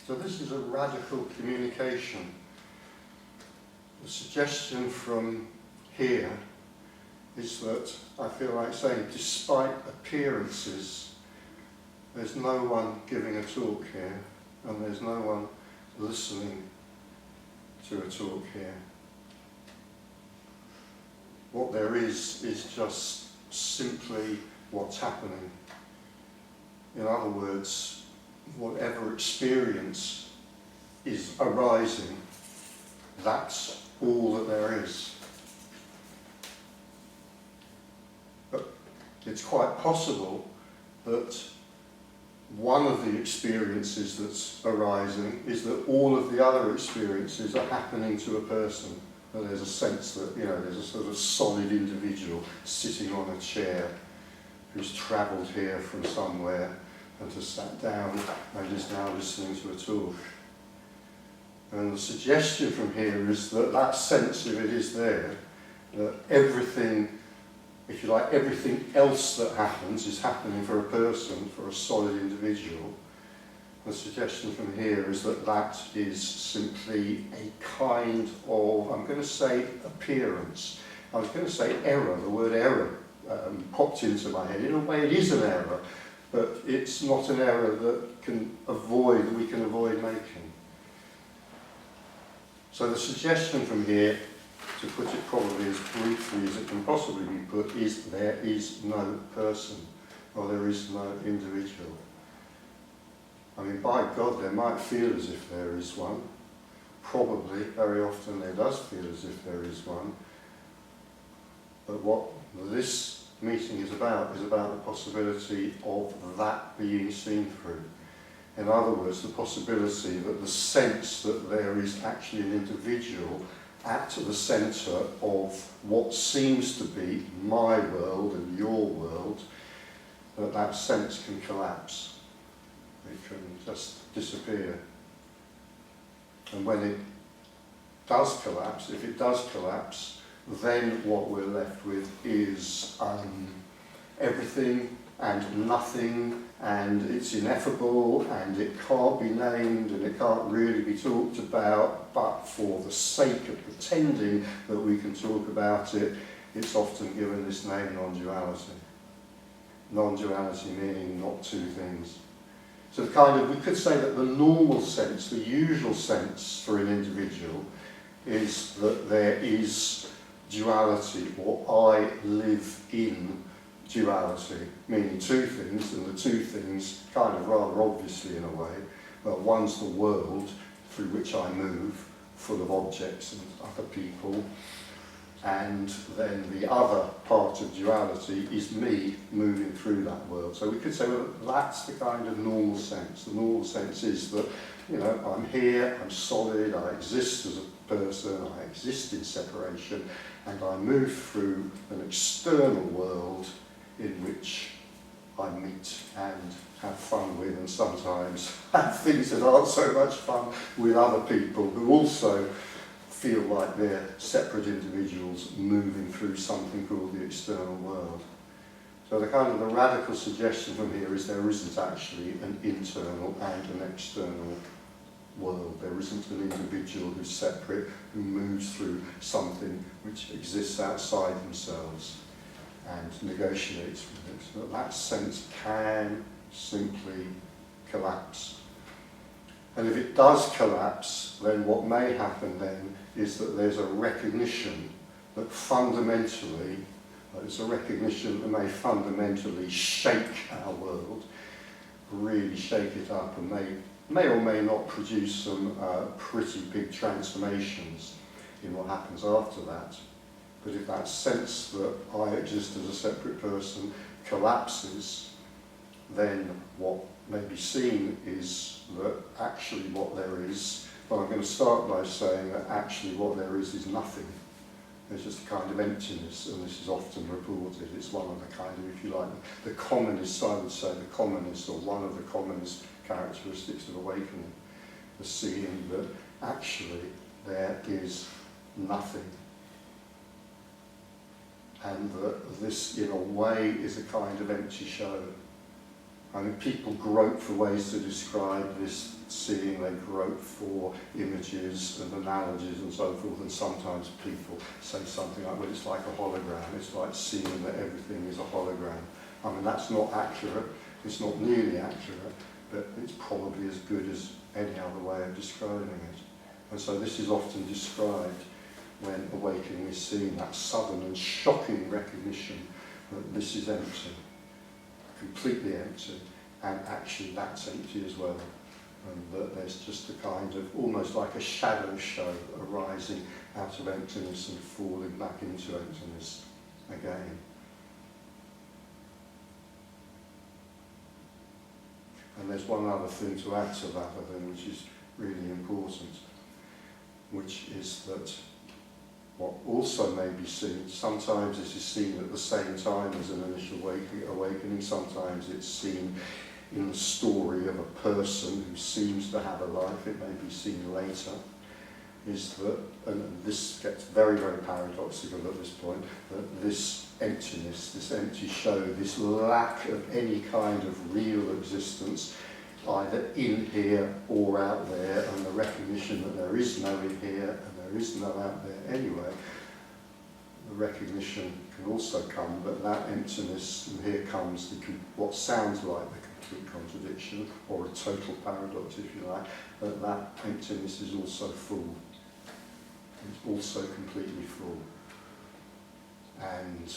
So this is a radical communication. The suggestion from here is that I feel like saying, despite appearances, there's no one giving a talk here, and there's no one listening to a talk here. What there is just simply what's happening. In other words, whatever experience is arising, that's all that there is. But it's quite possible that one of the experiences that's arising is that all of the other experiences are happening to a person. And there's a sense that, there's a sort of solid individual sitting on a chair who's travelled here from somewhere and has sat down and is now listening to a talk. And the suggestion from here is that that sense of it is there, that everything, if you like, everything else that happens is happening for a person, for a solid individual. The suggestion from here is that that is simply a kind of, I'm going to say appearance. I was going to say error. The word error popped into my head. In a way it is an error, but it's not an error that we can avoid making. So the suggestion from here, to put it probably as briefly as it can possibly be put, is there is no person, or there is no individual. I mean, by God, there might feel as if there is one. Probably, very often there does feel as if there is one. But what this meeting is about the possibility of that being seen through. In other words, the possibility that the sense that there is actually an individual at the centre of what seems to be my world and your world, that sense can collapse. It can just disappear. And when it does collapse, if it does collapse, then what we're left with is everything and nothing, and it's ineffable, and it can't be named, and it can't really be talked about, but for the sake of pretending that we can talk about it, it's often given this name, non-duality. Non-duality meaning not two things. So we could say that the normal sense, the usual sense for an individual is that there is duality, or I live in duality, meaning two things, and the two things kind of rather obviously in a way. Well, one's the world through which I move, full of objects and other people, and then the other part of duality is me moving through that world. So we could say, well, that's the kind of normal sense. The normal sense is that, I'm here, I'm solid, I exist as a person, I exist in separation, and I move through an external world in which I meet and have fun with, and sometimes have things that aren't so much fun with other people who also feel like they're separate individuals moving through something called the external world. So the radical suggestion from here is there isn't actually an internal and an external world. There isn't an individual who's separate, who moves through something which exists outside themselves and negotiates with it. So that sense can simply collapse. And if it does collapse, then what may happen then is that there's a recognition that fundamentally, it's a recognition that may fundamentally shake our world, really shake it up, and may or may not produce some pretty big transformations in what happens after that. But if that sense that I exist as a separate person collapses, then what may be seen is that actually what there is, well, I'm going to start by saying that actually what there is nothing. There's just a kind of emptiness, and this is often reported. It's one of the kind of, if you like, the commonest, I would say, the commonest, or one of the commonest characteristics of awakening, the seeing that actually there is nothing. And that this, in a way, is a kind of empty show. I mean, people grope for ways to describe this seeing, they grope for images and analogies and so forth, and sometimes people say something like, well, it's like a hologram, it's like seeing that everything is a hologram. I mean, that's not accurate, it's not nearly accurate, but it's probably as good as any other way of describing it. And so this is often described when awakening is seen, that sudden and shocking recognition that this is empty, completely empty, and actually that's empty as well. And that there's just a kind of, almost like a shadow show arising out of emptiness and falling back into emptiness again. And there's one other thing to add to that, I think, which is really important, which is that what also may be seen, sometimes this is seen at the same time as an initial awakening, sometimes it's seen in the story of a person who seems to have a life, it may be seen later, is that, and this gets very, very paradoxical at this point, that this emptiness, this empty show, this lack of any kind of real existence, either in here or out there, and the recognition that there is no in here and there is no out there anyway, the recognition can also come, but that emptiness, and here comes what sounds like the complete contradiction, or a total paradox if you like, that that emptiness is also full. It's also completely full. And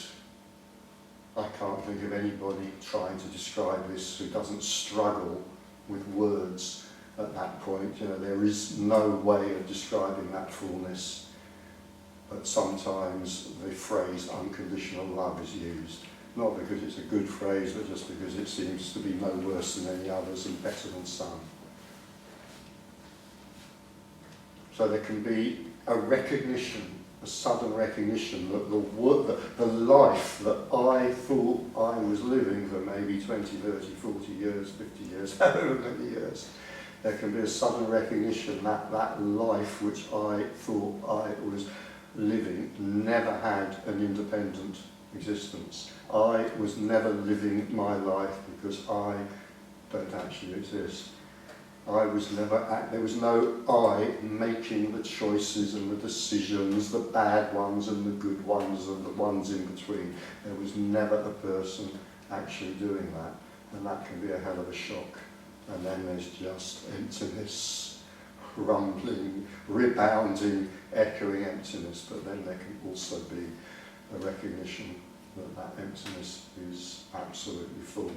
I can't think of anybody trying to describe this who doesn't struggle with words at that point. You know, there is no way of describing that fullness, but sometimes the phrase unconditional love is used. Not because it's a good phrase, but just because it seems to be no worse than any others and better than some. So there can be a recognition, a sudden recognition that the life that I thought I was living for maybe 20, 30, 40 years, 50 years, however many years, there can be a sudden recognition that that life which I thought I was living never had an independent existence. I was never living my life because I don't actually exist. I was never, there was no I making the choices and the decisions, the bad ones and the good ones and the ones in between. There was never a person actually doing that, and that can be a hell of a shock. And then there's just emptiness, rumbling, rebounding, echoing emptiness, but then there can also be a recognition that that emptiness is absolutely full.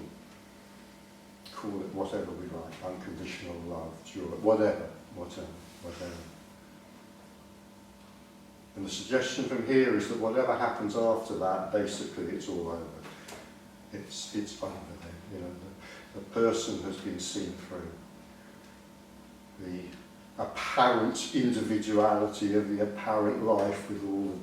Call it whatever we like, unconditional love, joy, whatever. And the suggestion from here is that whatever happens after that, basically it's all over. It's over then. You know, the person has been seen through. The apparent individuality of the apparent life with all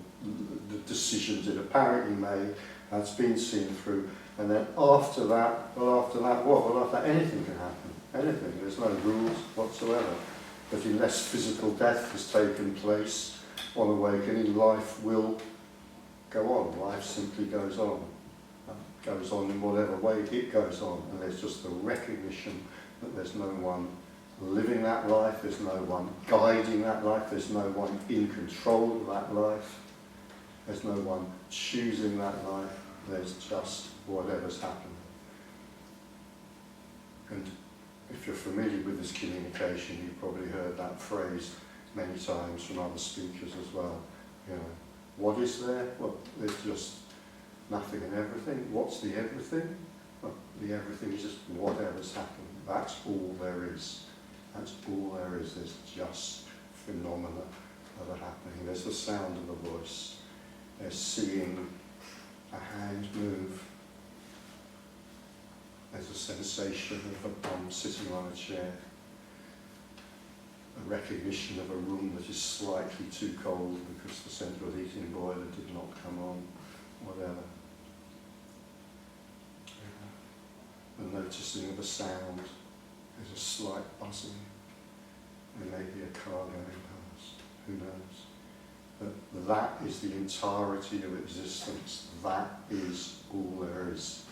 the decisions it apparently made has been seen through. And then after that, what? Well, after that, anything can happen. Anything. There's no rules whatsoever. But unless physical death has taken place on awakening, life will go on. Life simply goes on. It goes on in whatever way it goes on. And there's just the recognition that there's no one living that life, there's no one guiding that life, there's no one in control of that life, there's no one choosing that life, there's just whatever's happened. And if you're familiar with this communication, you've probably heard that phrase many times from other speakers as well. You know, what is there? Well, there's just nothing and everything. What's the everything? Well, the everything is just whatever's happened. That's all there is. That's all there is. There's just phenomena that are happening. There's the sound of a voice. There's seeing a hand move. There's a sensation of a bum sitting on a chair. A recognition of a room that is slightly too cold because the central heating boiler did not come on. Whatever. The noticing of a sound. There's a slight buzzing. There may be a car going past. Who knows? But that is the entirety of existence. That is all there is.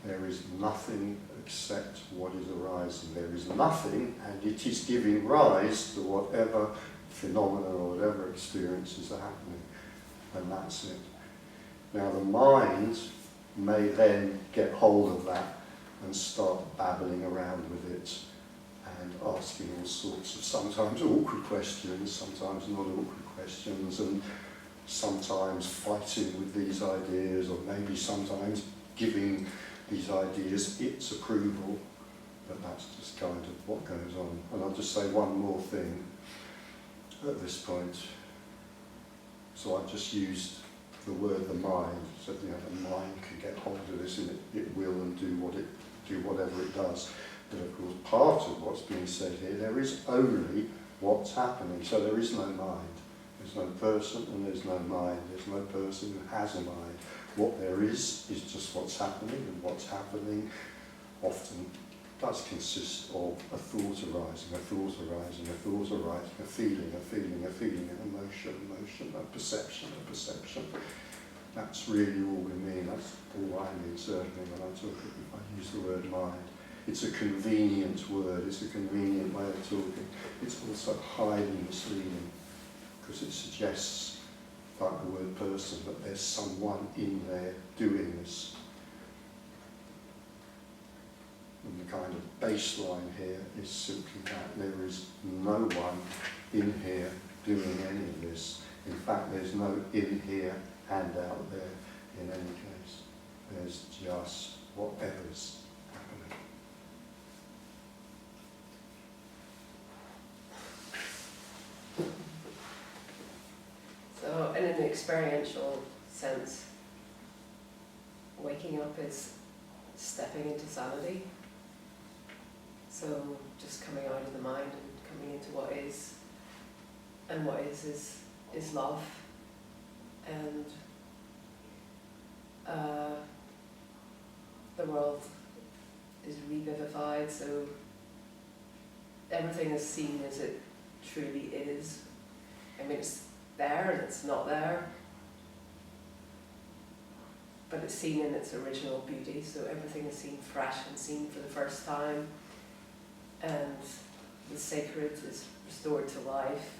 There is nothing except what is arising. There is nothing, and it is giving rise to whatever phenomena or whatever experiences are happening. And that's it. Now the mind may then get hold of that and start babbling around with it and asking all sorts of sometimes awkward questions, sometimes not awkward questions, and sometimes fighting with these ideas, or maybe sometimes giving these ideas its approval. But that's just kind of what goes on. And I'll just say one more thing at this point. So I've just used the word the mind, so the mind can get hold of this and it will and do whatever it does. But of course part of what's being said here, there is only what's happening. So there is no mind. There's no person and there's no mind. There's no person who has a mind. What there is just what's happening, and what's happening often does consist of a thought arising, a thought arising, a thought arising, a feeling, an emotion, a perception. That's really all we mean. That's all I mean, certainly, when I use the word mind. It's a convenient word, it's a convenient way of talking. It's also highly misleading, because it suggests, like the word person, that there's someone in there doing this. And the kind of baseline here is simply that there is no one in here doing any of this. In fact, there's no in here and out there in any case. There's just whatever's happening. So, in an experiential sense, waking up is stepping into sanity. So, just coming out of the mind and coming into what is. And what is love. And the world is revivified, so everything is seen as it truly is. I mean, it's there and it's not there, but it's seen in its original beauty, so everything is seen fresh and seen for the first time, and the sacred is restored to life,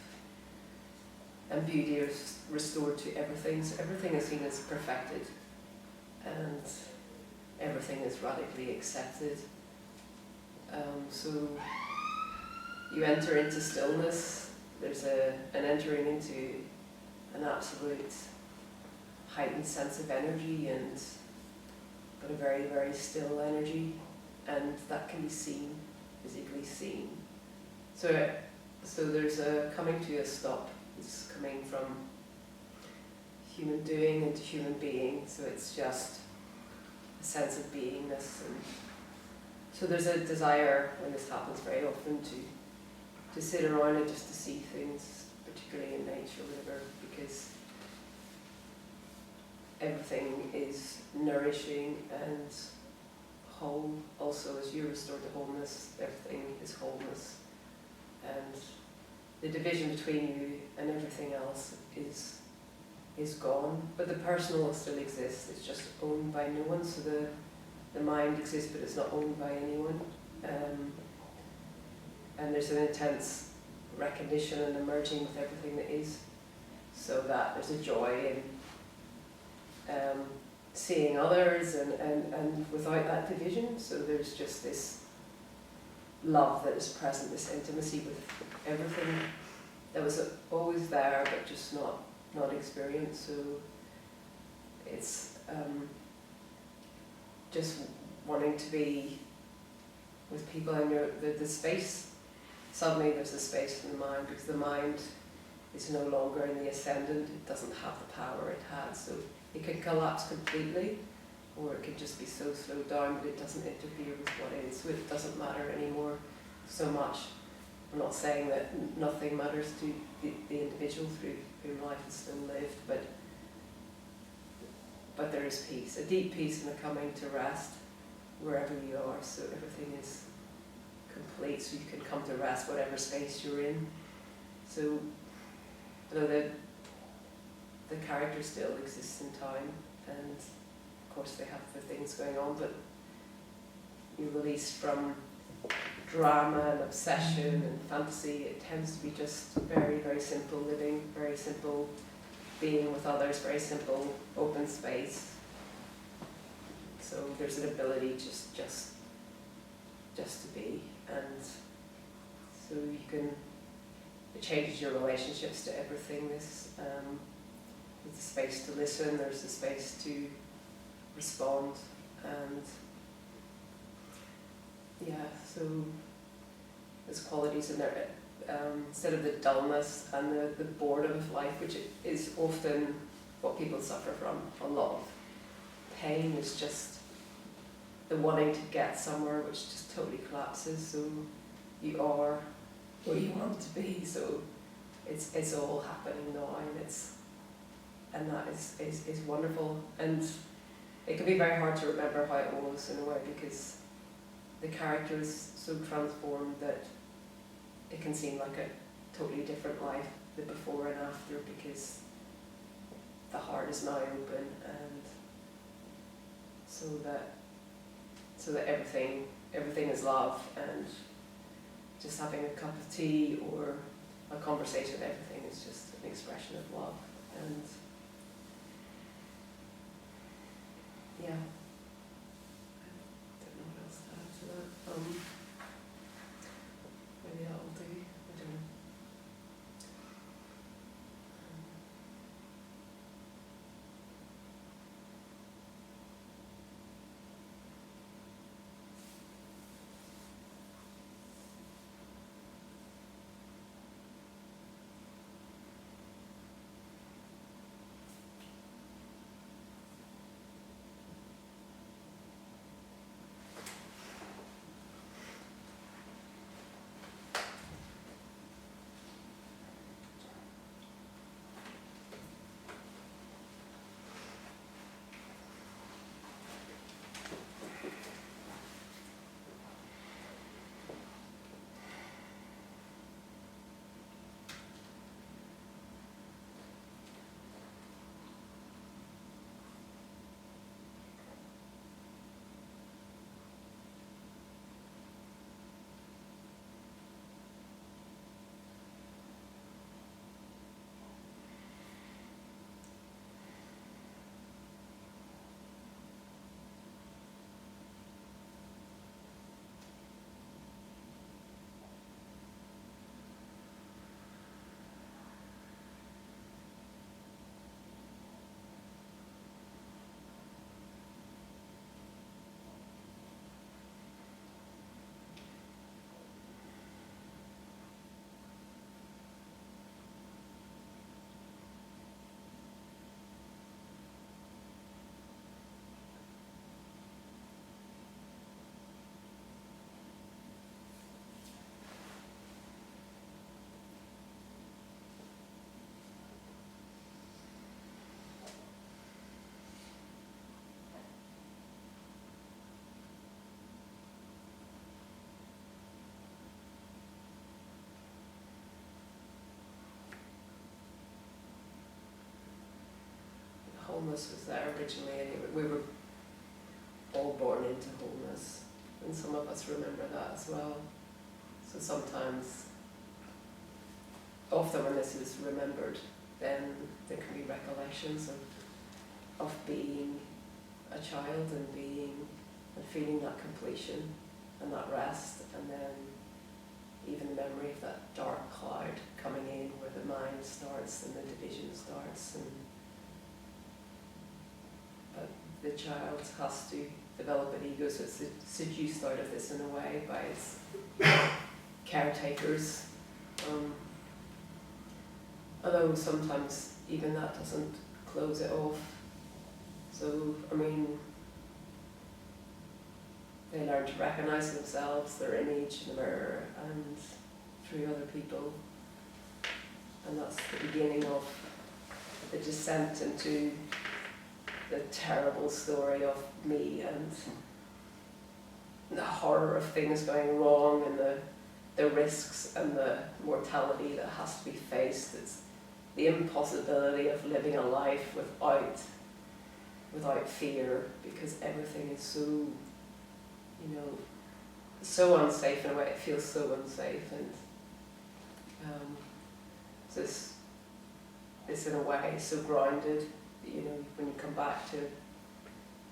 and beauty is restored to everything, so everything is seen as perfected, and everything is radically accepted. So you enter into stillness. There's an entering into an absolute heightened sense of energy, and but a very, very still energy, and that can be seen, physically seen. So there's a coming to a stop. It's coming from human doing into human being, so it's just a sense of beingness. And so there's a desire, when this happens very often, to sit around and just to see things, particularly in nature or whatever, because everything is nourishing and whole. Also, as you restore to wholeness, everything is wholeness. And the division between you and everything else is gone. But the personal still exists, it's just owned by no one. So the mind exists, but it's not owned by anyone. And there's an intense recognition and emerging with everything that is, so that there's a joy in seeing others and without that division. So there's just this love that is present, this intimacy with everything that was always there but just not experienced. So it's just wanting to be with people, and the space. Suddenly there's a space in the mind, because the mind is no longer in the ascendant. It doesn't have the power it had, so it can collapse completely, or it can just be so slowed down, but it doesn't interfere with what is, so it doesn't matter anymore so much. I'm not saying that nothing matters to the individual through whom life is still lived, but there is peace, a deep peace, and a coming to rest wherever you are, so everything is complete, so you can come to rest whatever space you're in. So, you know, the character still exists in time, and of course they have the things going on, but you're released from drama and obsession and fantasy. It tends to be just very, very simple living, very simple being with others, very simple open space. So there's an ability just to be, and so you can, it changes your relationships to everything. There's the space to listen, there's the space to respond, and yeah, so there's qualities in there. Instead of the dullness and the boredom of life, which is often what people suffer from, a lot of pain is just the wanting to get somewhere, which just totally collapses. So you are where you want to be. So it's all happening now, and that is wonderful. And it can be very hard to remember how it was in a way, because the character is so transformed that it can seem like a totally different life, the before and after, because the heart is now open, and so that everything is love, and just having a cup of tea or a conversation, everything is just an expression of love. And yeah, I don't know what else to add to that. Maybe that'll do. I don't know. Wholeness was there originally, and we were all born into wholeness, and some of us remember that as well. So sometimes, often when this is remembered, then there can be recollections of being a child and feeling that completion and that rest, and then even the memory of that dark cloud coming in where the mind starts and the division starts. But the child has to develop an ego, so it's seduced out of this in a way by its caretakers. Although sometimes even that doesn't close it off. So, I mean, they learn to recognize themselves, their image in the mirror and through other people. And that's the beginning of the descent into the terrible story of me and the horror of things going wrong and the risks and the mortality that has to be faced. It's the impossibility of living a life without fear, because everything is so, you know, so unsafe in a way. It feels so unsafe, and this in a way so grounded. You know, when you come back to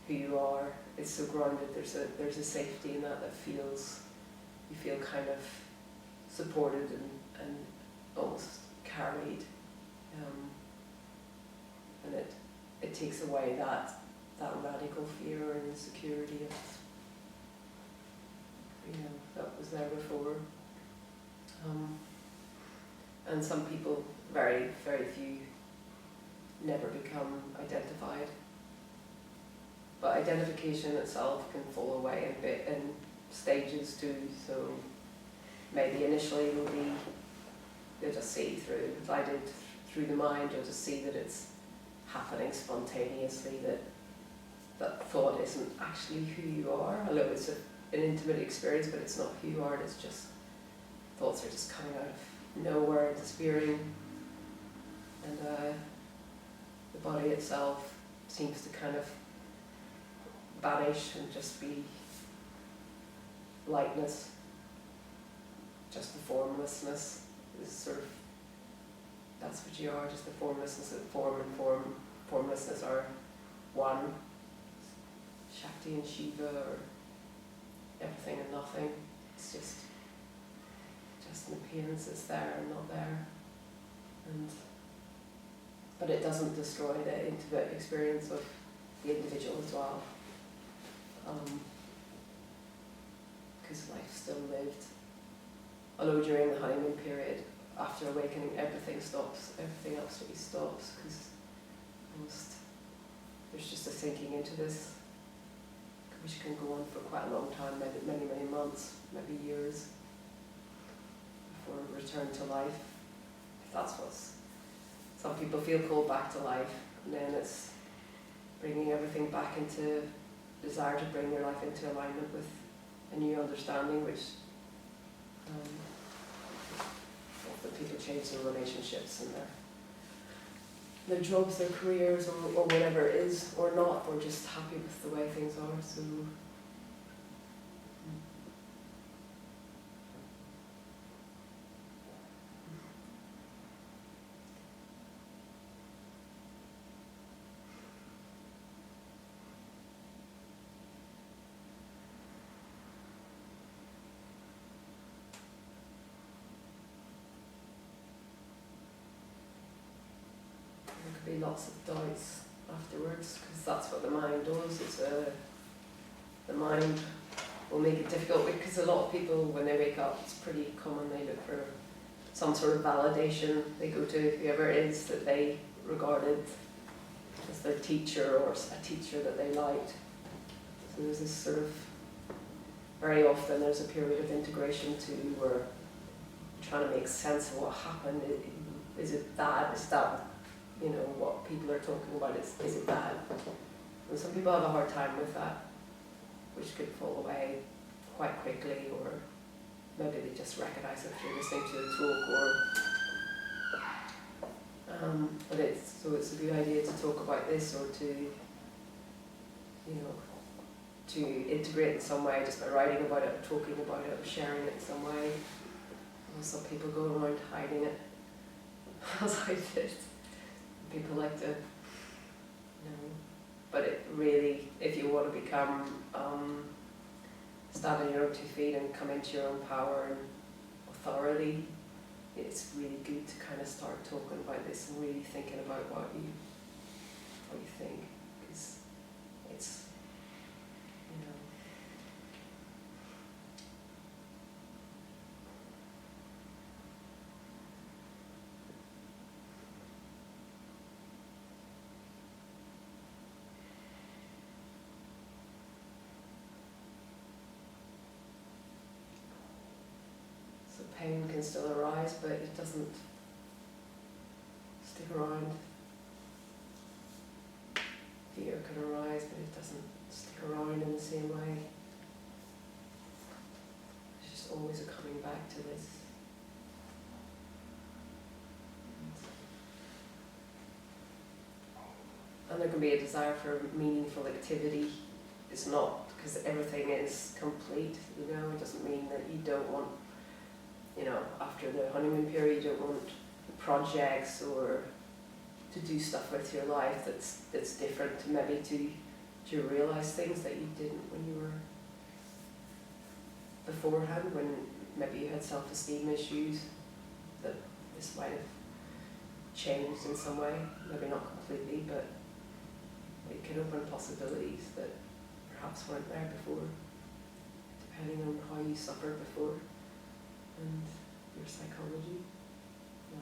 who you are, it's so grounded. There's a safety in that feels, you feel kind of supported and almost carried, and it takes away that radical fear and insecurity of, you know, that was there before. And some people, very, very few, never become identified. But identification itself can fall away a bit in stages too, so maybe initially it'll be, you'll just see guided through the mind, you'll just see that it's happening spontaneously, that thought isn't actually who you are, although it's an intimate experience, but it's not who you are, it's just, thoughts are just coming out of nowhere, disappearing, and the body itself seems to kind of vanish and just be lightness, just the formlessness is sort of, that's what you are, just the formlessness. That form and formlessness are one. Shakti and Shiva, or everything and nothing. It's just an appearance that's there and not there. But it doesn't destroy the intimate experience of the individual as well. Because life's still lived. Although during the honeymoon period, after awakening, everything stops, everything absolutely stops, because there's just a sinking into this, which can go on for quite a long time, many, many months, maybe years, before a return to life. If that's what's, some people feel called back to life, and then it's bringing everything back into, desire to bring your life into alignment with a new understanding, which often people change their relationships and their jobs, their careers, or whatever it is, or not, or just happy with the way things are. So be lots of doubts afterwards, because that's what the mind does. The mind will make it difficult, because a lot of people, when they wake up, it's pretty common, they look for some sort of validation. They go to whoever it is that they regarded as their teacher, or a teacher that they liked. So there's this sort of, very often there's a period of integration too, where trying to make sense of what happened. Is it that? Is that, you know, what people are talking about, is it that? And some people have a hard time with that, which could fall away quite quickly, or maybe they just recognise it through listening to the talk, but it's a good idea to talk about this, or to, you know, to integrate in some way, just by writing about it, or talking about it, or sharing it in some way. And some people go around hiding it, as I did. People like to, you know, but it really, if you want to become, stand on your own 2 feet and come into your own power and authority, it's really good to kind of start talking about this and really thinking about what you think, because it's, you know, pain can still arise, but it doesn't stick around. Fear can arise, but it doesn't stick around in the same way. There's just always a coming back to this. And there can be a desire for meaningful activity it's not, because everything is complete, you know. It doesn't mean that you don't want, you know, after the honeymoon period, you don't want projects or to do stuff with your life that's different, to maybe to realise things that you didn't when you were beforehand, when maybe you had self-esteem issues, that this might have changed in some way, maybe not completely, but it can open possibilities that perhaps weren't there before, depending on how you suffered before and your psychology. Yeah.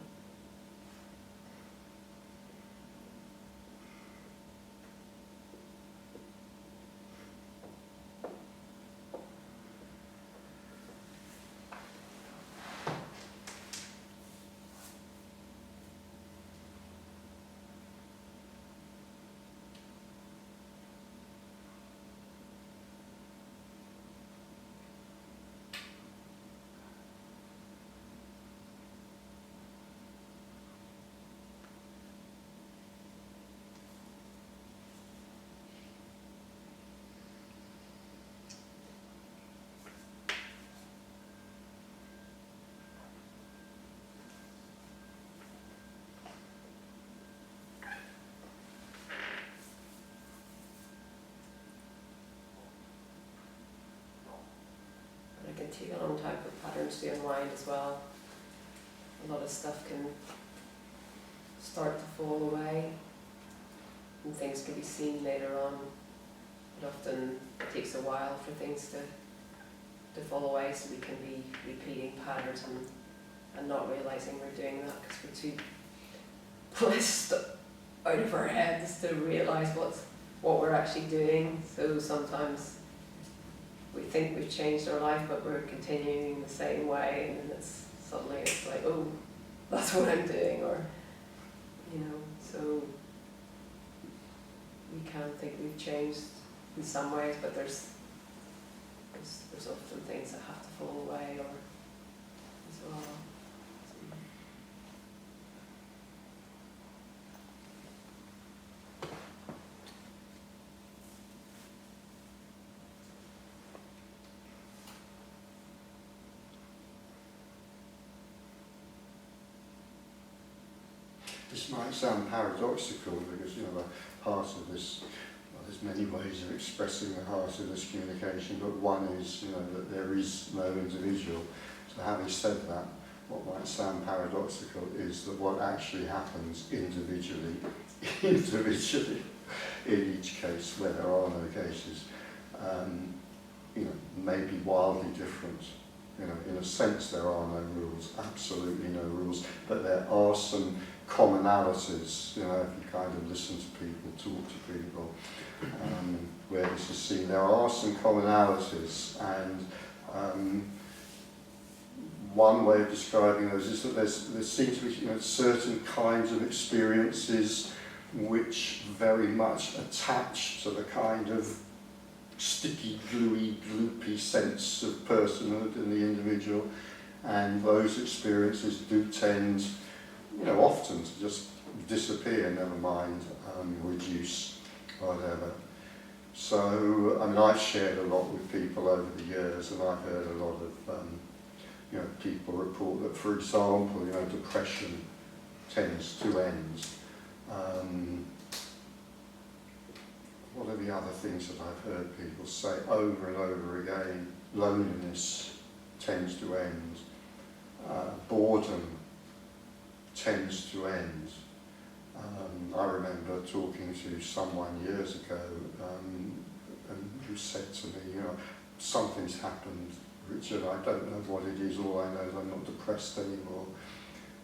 It can take a long time for patterns to unwind as well. A lot of stuff can start to fall away and things can be seen later on. It often takes a while for things to fall away, so we can be repeating patterns and not realising we're doing that because we're too blissed out of our heads to realise what we're actually doing. So sometimes we think we've changed our life, but we're continuing the same way, and then suddenly it's like, oh, that's what I'm doing, or, you know, so we can think we've changed in some ways, but there's often things that have to fall away, or as well. This might sound paradoxical because, you know, the heart of this, well, there's many ways of expressing the heart of this communication, but one is, you know, that there is no individual. So having said that, what might sound paradoxical is that what actually happens individually in each case, where there are no cases, you know, may be wildly different. You know, in a sense there are no rules, absolutely no rules, but there are some commonalities, you know, if you kind of listen to people, talk to people, where this is seen. There are some commonalities, and one way of describing those is that there seem to be, you know, certain kinds of experiences which very much attach to the kind of sticky, gluey, gloopy sense of personhood in the individual, and those experiences do tend, you know, often to just disappear, never mind reduce, whatever. So, I mean, I've shared a lot with people over the years, and I've heard a lot of, you know, people report that, for example, you know, depression tends to end. What are the other things that I've heard people say over and over again? Loneliness tends to end. Boredom tends to end. I remember talking to someone years ago and who said to me, you know, something's happened, Richard, I don't know what it is, all I know is I'm not depressed anymore.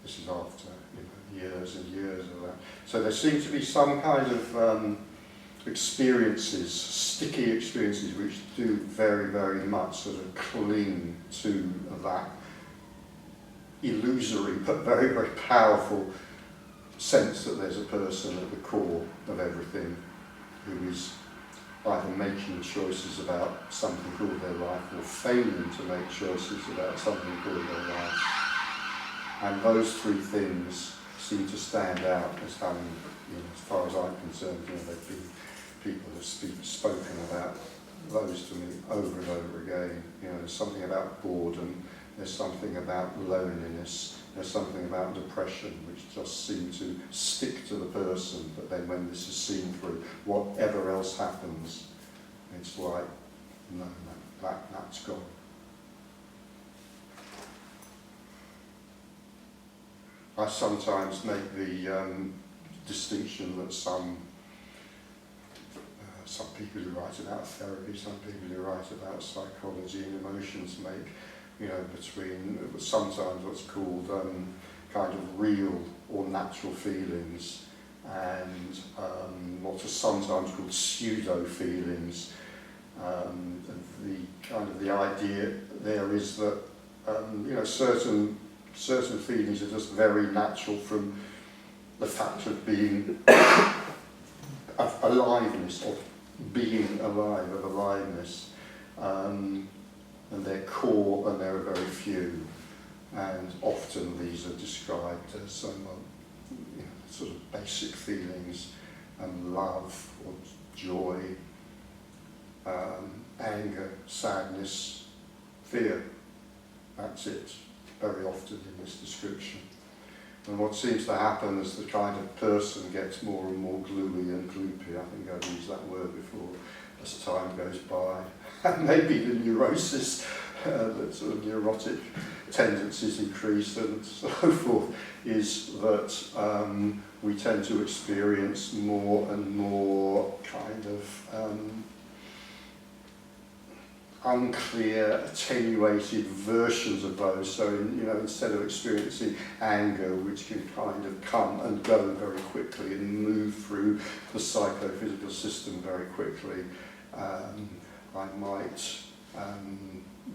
This is after, you know, years and years of that. So there seems to be some kind of experiences, sticky experiences, which do very, very much sort of cling to that illusory but very, very powerful sense that there's a person at the core of everything who is either making choices about something called their life or failing to make choices about something called their life. And those three things seem to stand out as having, you know, as far as I'm concerned, you know, they've been, people have spoken about those to me over and over again. You know, there's something about boredom, there's something about loneliness, there's something about depression which just seem to stick to the person, but then when this is seen through, whatever else happens, it's like, no, that's gone. I sometimes make the distinction that some people who write about therapy, some people who write about psychology and emotions make, you know, between sometimes what's called kind of real or natural feelings and what are sometimes called pseudo feelings. The idea there is that you know, certain feelings are just very natural from the fact of being of aliveness, of being alive, of aliveness, and they're core and there are very few, and often these are described as you know, sort of basic feelings, love or joy, anger, sadness, fear. That's it, very often in this description. And what seems to happen as the kind of person gets more and more gluey and gloopy, I think I've used that word before, as time goes by, and maybe the neurosis, the sort of neurotic tendencies increase and so forth, is that we tend to experience more and more kind of unclear, attenuated versions of those. So, you know, instead of experiencing anger, which can kind of come and go very quickly and move through the psychophysical system very quickly, I might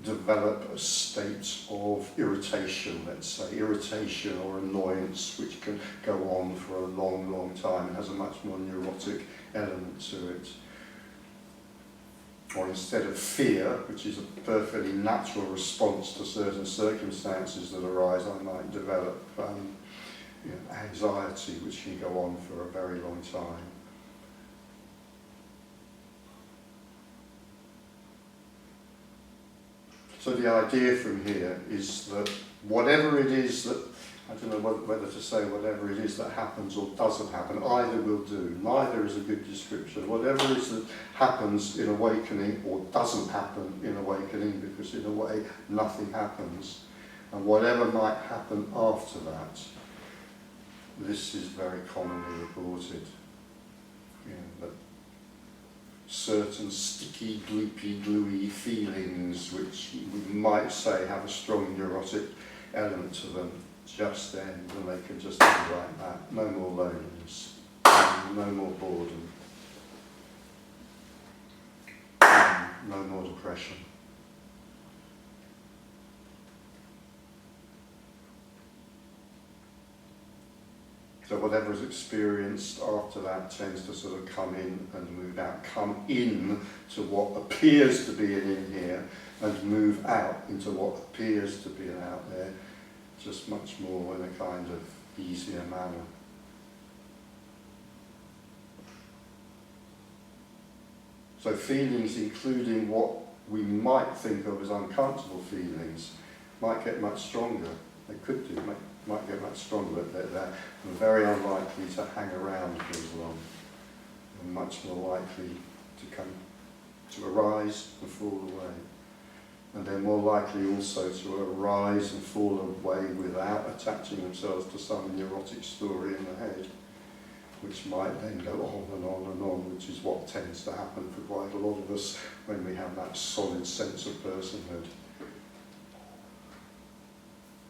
develop a state of irritation, let's say, irritation or annoyance, which can go on for a long, long time and has a much more neurotic element to it. Or instead of fear, which is a perfectly natural response to certain circumstances that arise, I might develop you know, anxiety, which can go on for a very long time. So the idea from here is that whatever it is that, I don't know whether to say whatever it is that happens or doesn't happen, either will do. Neither is a good description. Whatever it is that happens in awakening or doesn't happen in awakening, because in a way nothing happens, and whatever might happen after that, this is very commonly reported. You know, that certain sticky, gloopy, gluey feelings, which we might say have a strong neurotic element to them, just then, when they can just be like that. No more loneliness, no more boredom, no more depression. So whatever is experienced after that tends to sort of come in and move out, come in to what appears to be an in here, and move out into what appears to be an out there, just much more in a kind of easier manner. So feelings, including what we might think of as uncomfortable feelings, might get much stronger. They could do, might get much stronger, but they're very unlikely to hang around for as long, and much more likely to arise and fall away. And they're more likely also to arise and fall away without attaching themselves to some neurotic story in the head, which might then go on and on and on, which is what tends to happen for quite a lot of us when we have that solid sense of personhood.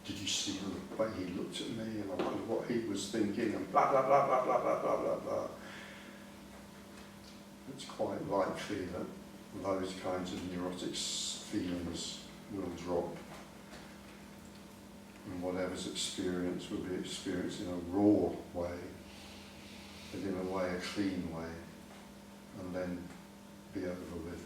Did you see the way he looked at me, and I wonder what he was thinking, and blah, blah, blah, blah, blah, blah, blah, blah, blah. It's quite likely that those kinds of neurotic feelings will drop, and whatever's experienced will be experienced in a raw way, but in a way, a clean way, and then be over with.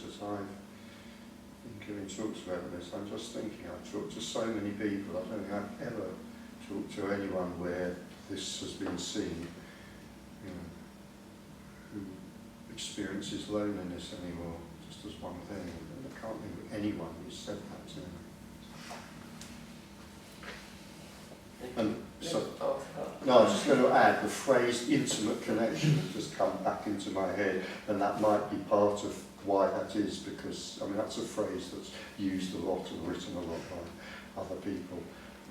as I've been giving talks about this, I'm just thinking, I've talked to so many people, I don't think I've ever talked to anyone where this has been seen, you know, who experiences loneliness anymore, just as one thing. And I can't think of anyone who said that to me. And so, no, I was just going to add the phrase intimate connection has just come back into my head, and that might be part of why that is, because I mean that's a phrase that's used a lot and written a lot by other people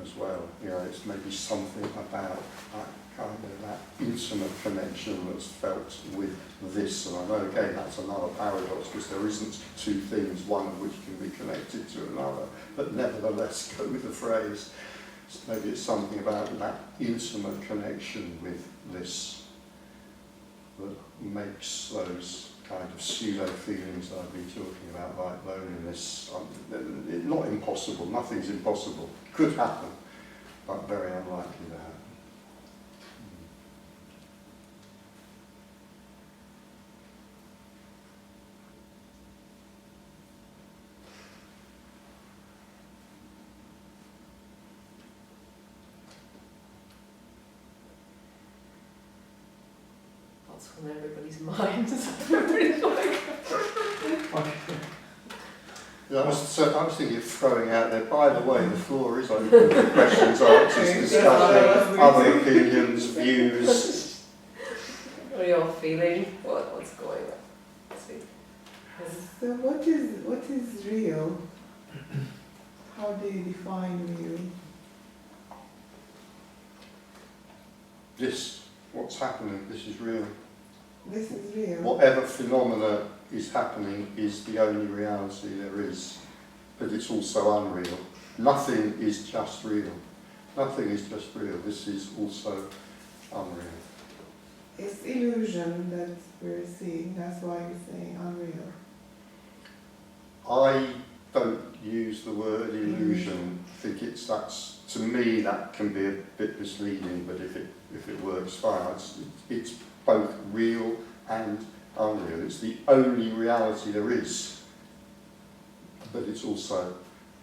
as well. You know, it's maybe something about that kind of that intimate connection that's felt with this. And I know again that's another paradox, because there isn't two things, one of which can be connected to another, but nevertheless go with the phrase. So maybe it's something about that intimate connection with this that makes those kind of pseudo feelings that I've been talking about, like loneliness, not impossible, nothing's impossible, could happen, but very unlikely to happen. That's on everybody's minds. Everybody's like, Yeah, I was thinking of throwing out there, by the way, the floor is open for questions, answers, discussion, other opinions, views. what are you all feeling? What's going on? Let's see. So what is real? How do you define real? This, what's happening, this is real. This is real. Whatever phenomena is happening is the only reality there is, but it's also unreal. Nothing is just real. Nothing is just real. This is also unreal. It's illusion that we're seeing, that's why you're saying unreal. I don't use the word illusion. I think that's, to me, that can be a bit misleading, but if it works fine. It's both real and unreal. It's the only reality there is, but it's also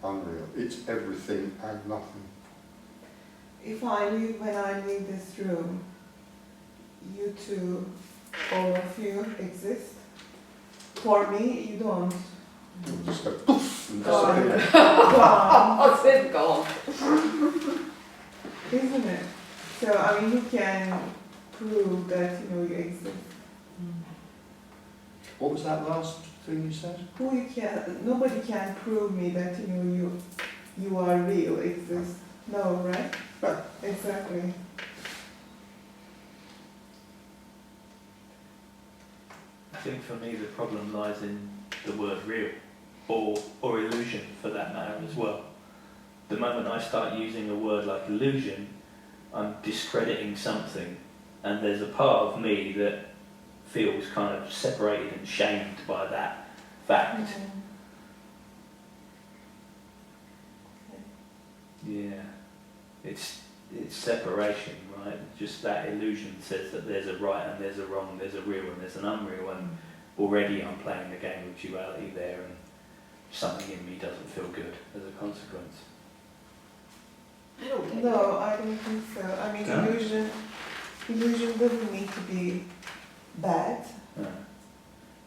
unreal. It's everything and nothing. When I leave this room, you two, all of you exist. For me, you don't. It'll just go poof and Gone. disappear. Gone. It's been gone. Isn't it? So, I mean, you can prove that, you exist. What was that last thing you said? Nobody can prove me that, you are real, exist. No, right? No. Exactly. I think for me the problem lies in the word real, or illusion for that matter as well. The moment I start using a word like illusion, I'm discrediting something, and there's a part of me that feels kind of separated and shamed by that fact. Yeah, it's separation, right? Just that illusion says that there's a right and there's a wrong, there's a real and there's an unreal, and already I'm playing the game of duality there, and something in me doesn't feel good as a consequence. I don't get No, I don't think so. I mean, No? illusion doesn't need to be bad. No.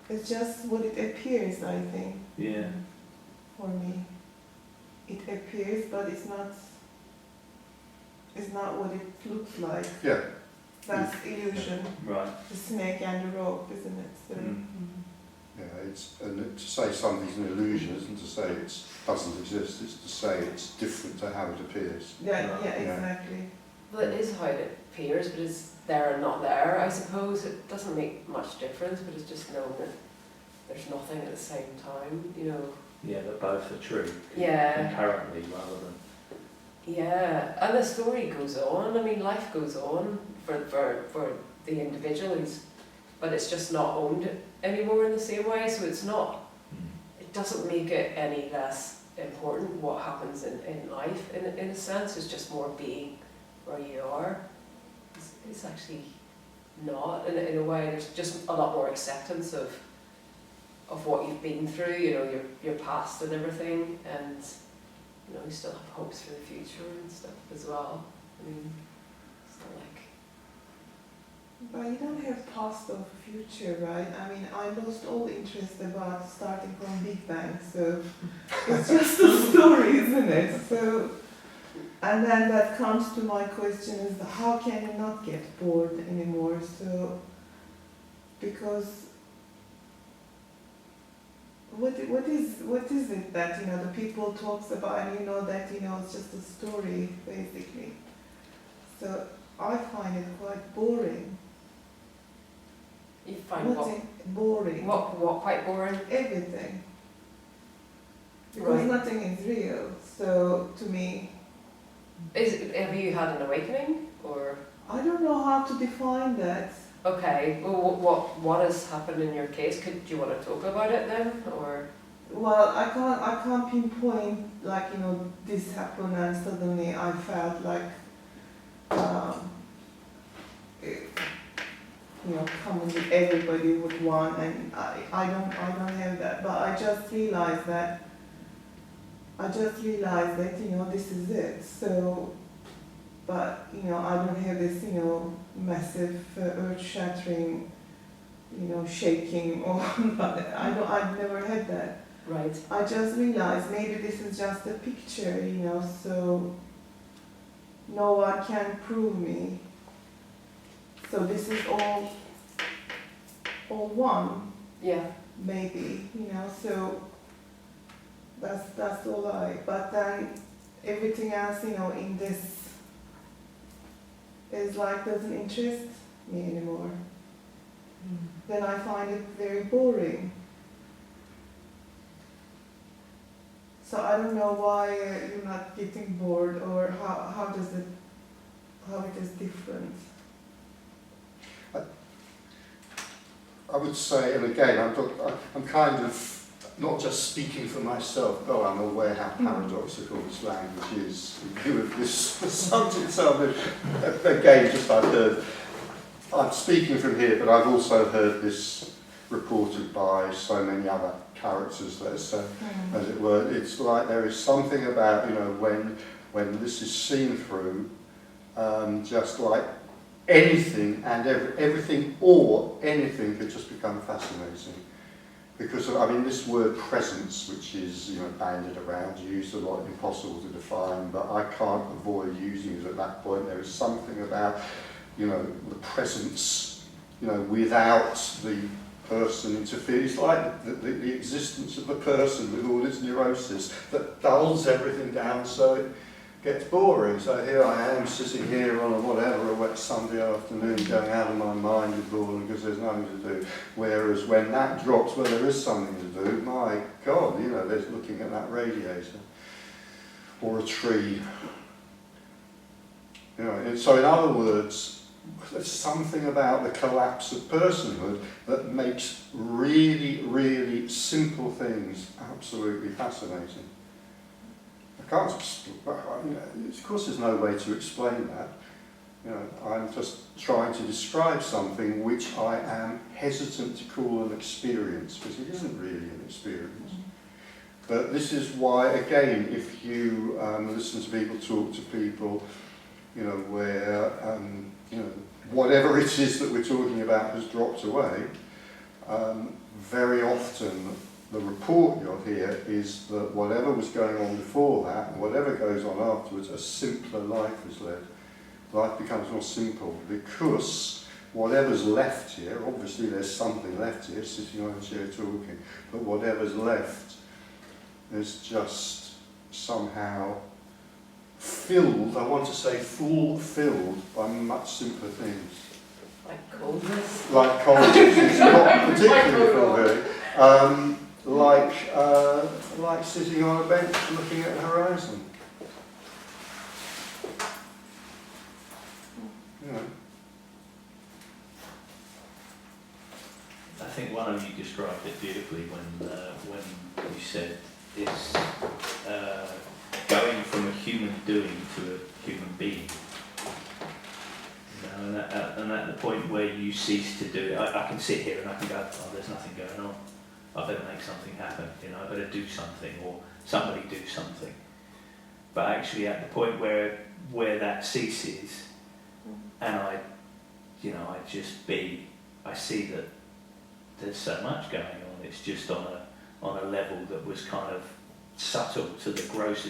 It's just what it appears, I think, Yeah. for me. It appears, but it's not what it looks like. Yeah. That's illusion. Right. The snake and the rope, isn't it? So, Mm. Yeah, and to say something's an illusion isn't to say it doesn't exist, it's to say it's different to how it appears. Yeah, Right. yeah, Yeah. exactly. Well, it is how it appears, but it's there and not there. I suppose it doesn't make much difference, but it's just knowing that there's nothing at the same time, Yeah, that both are true. Yeah. Concurrently rather than. Yeah, and the story goes on. I mean, life goes on for the individuals, but it's just not owned anymore in the same way. So it's not. It doesn't make it any less important what happens in life. In a sense, it's just more being where you are. It's actually not. In a way, there's just a lot more acceptance of of what you've been through, you know, your past and everything, and you know, you still have hopes for the future and stuff as well. I mean, it's not like... But you don't have past or future, right? I mean, I lost all interest about starting from Big Bang, so it's just a story, isn't it? So, and then that comes to my question is, how can you not get bored anymore? So, because what is it that, you know, the people talks about, and you know that, you know, it's just a story, basically. So I find it quite boring. You find boring? What quite boring? Everything. Because nothing is real. So to me, have you had an awakening, or? I don't know how to define that. Okay. Well, what has happened in your case? Do you want to talk about it then, or? Well, I can't pinpoint, like, you know, this happened and suddenly I felt like, you know, coming with everybody with one, and I don't have that. But I just realized that, you know, this is it. So, but, you know, I don't have this, you know, massive earth-shattering, you know, shaking, or I've never had that. Right. I just realized maybe this is just a picture, you know, so no one can prove me. So this is all one, Yeah. maybe, you know, so that's all but then everything else, you know, in this is like, doesn't interest me anymore. Then I find it very boring. So I don't know why you're not getting bored, or how it is different. I would say, and again, I'm kind of not just speaking for myself, though I'm aware how paradoxical this language is in view of this subject. So again, just I've heard, I'm speaking from here, but I've also heard this reported by so many other characters, let's say, as it were. It's like there is something about, you know, when this is seen through, just like anything and everything or anything could just become fascinating. Because, I mean, this word presence, which is, you know, bandied around, used a lot, impossible to define, but I can't avoid using it at that point. There is something about, you know, the presence, you know, without the person interfering. It's like the existence of the person with all its neurosis that dulls everything down so it gets boring. So here I am sitting here on a wet Sunday afternoon, going out of my mind with boredom because there's nothing to do. Whereas when that drops, where there is something to do, my God, you know, there's looking at that radiator or a tree. You know, and so in other words, there's something about the collapse of personhood that makes really, really simple things absolutely fascinating. I can't, you know, of course there's no way to explain that. You know, I'm just trying to describe something which I am hesitant to call an experience, because it isn't really an experience. But this is why, again, if you listen to people, talk to people, you know, where, you know, whatever it is that we're talking about has dropped away, very often the report you'll hear is that whatever was going on before that, and whatever goes on afterwards, a simpler life is led. Life becomes more simple because whatever's left here, obviously there's something left here, sitting on a chair talking, but whatever's left is just somehow filled, I want to say fulfilled by much simpler things. Like coldness? Like coldness, it's not particularly fulfilling. Like sitting on a bench looking at the horizon. You know. I think one of you described it beautifully when you said it's going from a human doing to a human being. You know, and at the point where you cease to do it, I can sit here and I can go, oh, there's nothing going on. I better make something happen, you know, I better do something, or somebody do something. But actually at the point where that ceases, and I see that there's so much going on, it's just on a level that was kind of subtle to the gross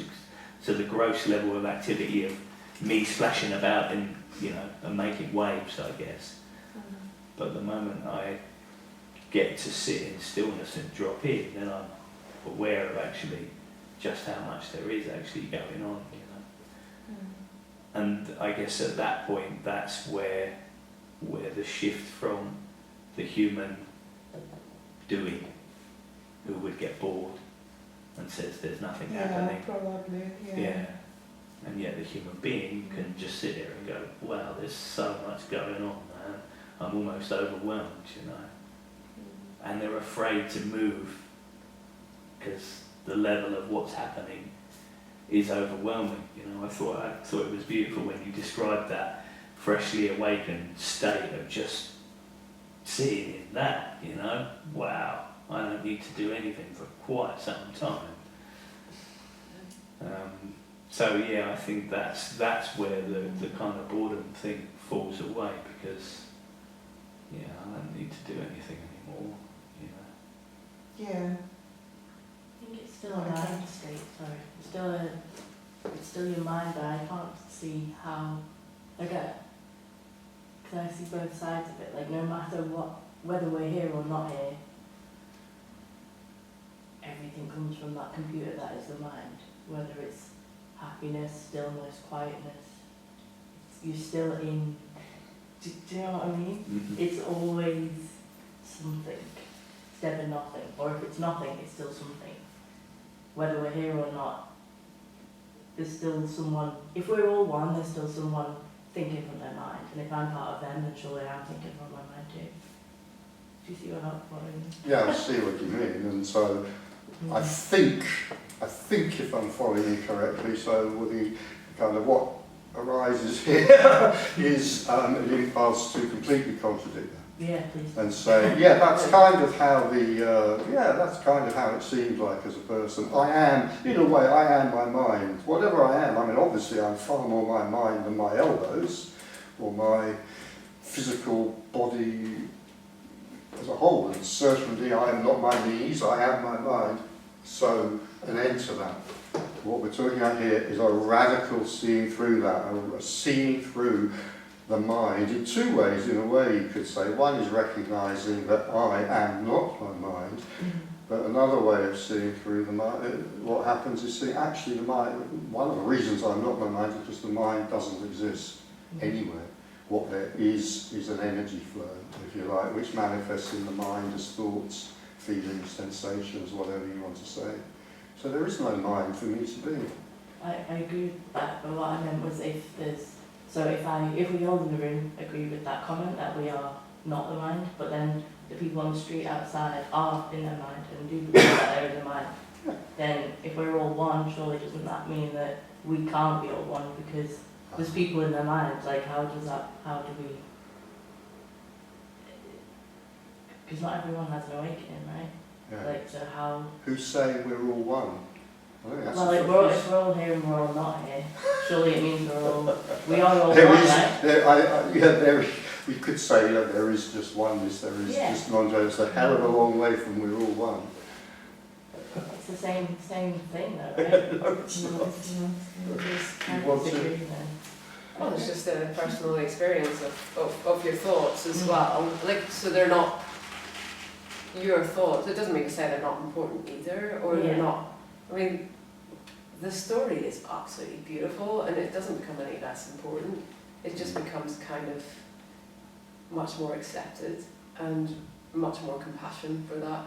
level of activity of me splashing about and, you know, and making waves, I guess. But the moment I get to sit in stillness and drop in, then I'm aware of actually just how much there is actually going on, you know. And I guess at that point, that's where the shift from the human doing, who would get bored and says there's nothing happening. Probably, Yeah. And yet the human being can just sit there and go, wow, there's so much going on, man. I'm almost overwhelmed, you know. And they're afraid to move because the level of what's happening is overwhelming. You know, I thought it was beautiful when you described that freshly awakened state of just sitting in that, you know. Wow, I don't need to do anything for quite some time. So yeah, I think that's where the kind of boredom thing falls away, because yeah, I don't need to do anything anymore, you know. Yeah. I think it's still a mind state, sorry. It's still your mind, but I can't see how, like, because I see both sides of it, like no matter what, whether we're here or not here, everything comes from that computer that is the mind, whether it's happiness, stillness, quietness, you're still in, do you know what I mean? Mm-hmm. It's always something, it's never nothing, or if it's nothing, it's still something. Whether we're here or not, there's still someone, if we're all one, there's still someone thinking from their mind, and if I'm part of them, then surely I'm thinking from my mind too. Do you see what I'm saying? Yeah, I see what you mean, and so I think if I'm following you correctly, so the kind of what arises here is an impulse to completely contradict that. Yeah, please. And say, yeah, that's kind of how that's kind of how it seems like as a person. I am, in a way, I am my mind. Whatever I am, I mean, obviously I'm far more my mind than my elbows, or my physical body as a whole. And certainly I am not my knees, I am my mind. So, an end to that. What we're talking about here is a radical seeing through that, a seeing through the mind in two ways, in a way you could say. One is recognising that I am not my mind, but another way of seeing through the mind, what happens is seeing actually the mind, one of the reasons I'm not my mind is because the mind doesn't exist anywhere. What there is an energy flow, if you like, which manifests in the mind as thoughts, feelings, sensations, whatever you want to say. So there is no mind for me to be. I agree with that, but what I meant was if we all in the room agree with that comment that we are not the mind, but then the people on the street outside are in their mind and do believe that they're in the mind, then if we're all one, surely doesn't that mean that we can't be all one because there's people in their minds? Like how do we, because not everyone has an awakening, right? Yeah. Like, so how... Who's saying we're all one? I think that's Well, like, if we're all here and we're all not here, surely it means we are all there one, is, right? we could say that there is just oneness, there is just non-duality. It's a hell of a long way from we're all one. It's the same thing though, right? No, it's not. Well, it's just a personal experience of your thoughts as well. Like, so they're not your thoughts. It doesn't mean to say they're not important either, or they're not. I mean, the story is absolutely beautiful, and it doesn't become any less important. It just becomes kind of much more accepted and much more compassion for that,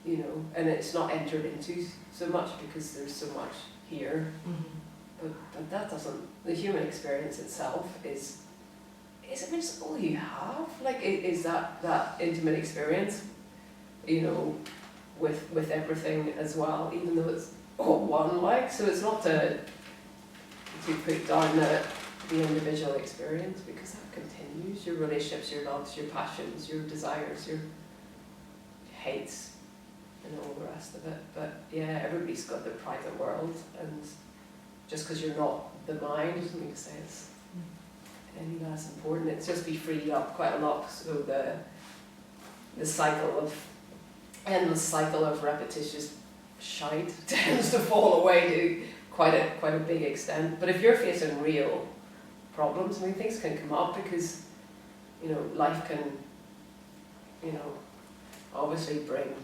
you know. And it's not entered into so much because there's so much here. But that doesn't. The human experience itself is I mean, it's all you have. Like, is that intimate experience, you know, with everything as well, even though it's all one. Like, so it's not to put down the individual experience, because that continues. Your relationships, your loves, your passions, your desires, your hates, and all the rest of it. But yeah, everybody's got their private world, and just because you're not the mind doesn't mean to say it's any less important. It's just be freed up quite a lot, so the endless cycle of repetitious shite tends to fall away to quite a big extent. But if you're facing real problems, I mean, things can come up because, you know, life can, you know, obviously bring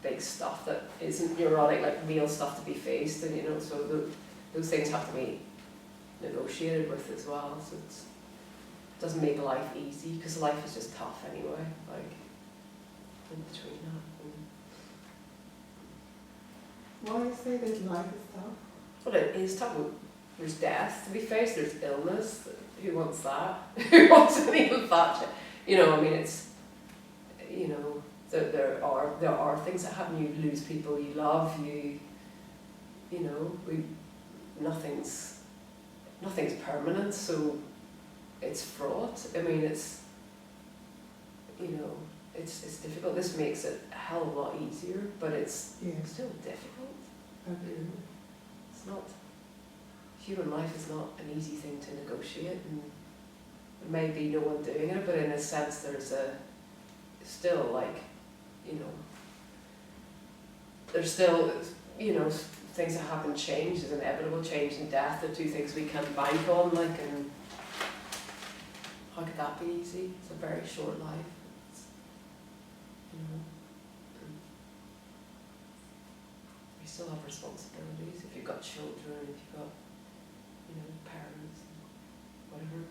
big stuff that isn't neurotic, like real stuff to be faced, and, you know, so those things have to be negotiated with as well. So it doesn't make life easy, because life is just tough anyway, like in between that. Why you say that life is tough? Well, it is tough. There's death to be faced, there's illness. Who wants that? Who wants any of that? You know, I mean, it's, you know, there are things that happen. You lose people you love. You know, nothing's permanent. So it's fraught. I mean, it's, you know, it's difficult. This makes it a hell of a lot easier, but it's still difficult. Okay. You know, it's not. Human life is not an easy thing to negotiate, and there may be no one doing it, but in a sense there's still like, you know, there's still, you know, things that happen, change, there's inevitable change and death, the two things we can bank on, like, and how could that be easy? It's a very short life. It's, you know, we still have responsibilities. If you've got children, if you've got, you know, parents, whatever.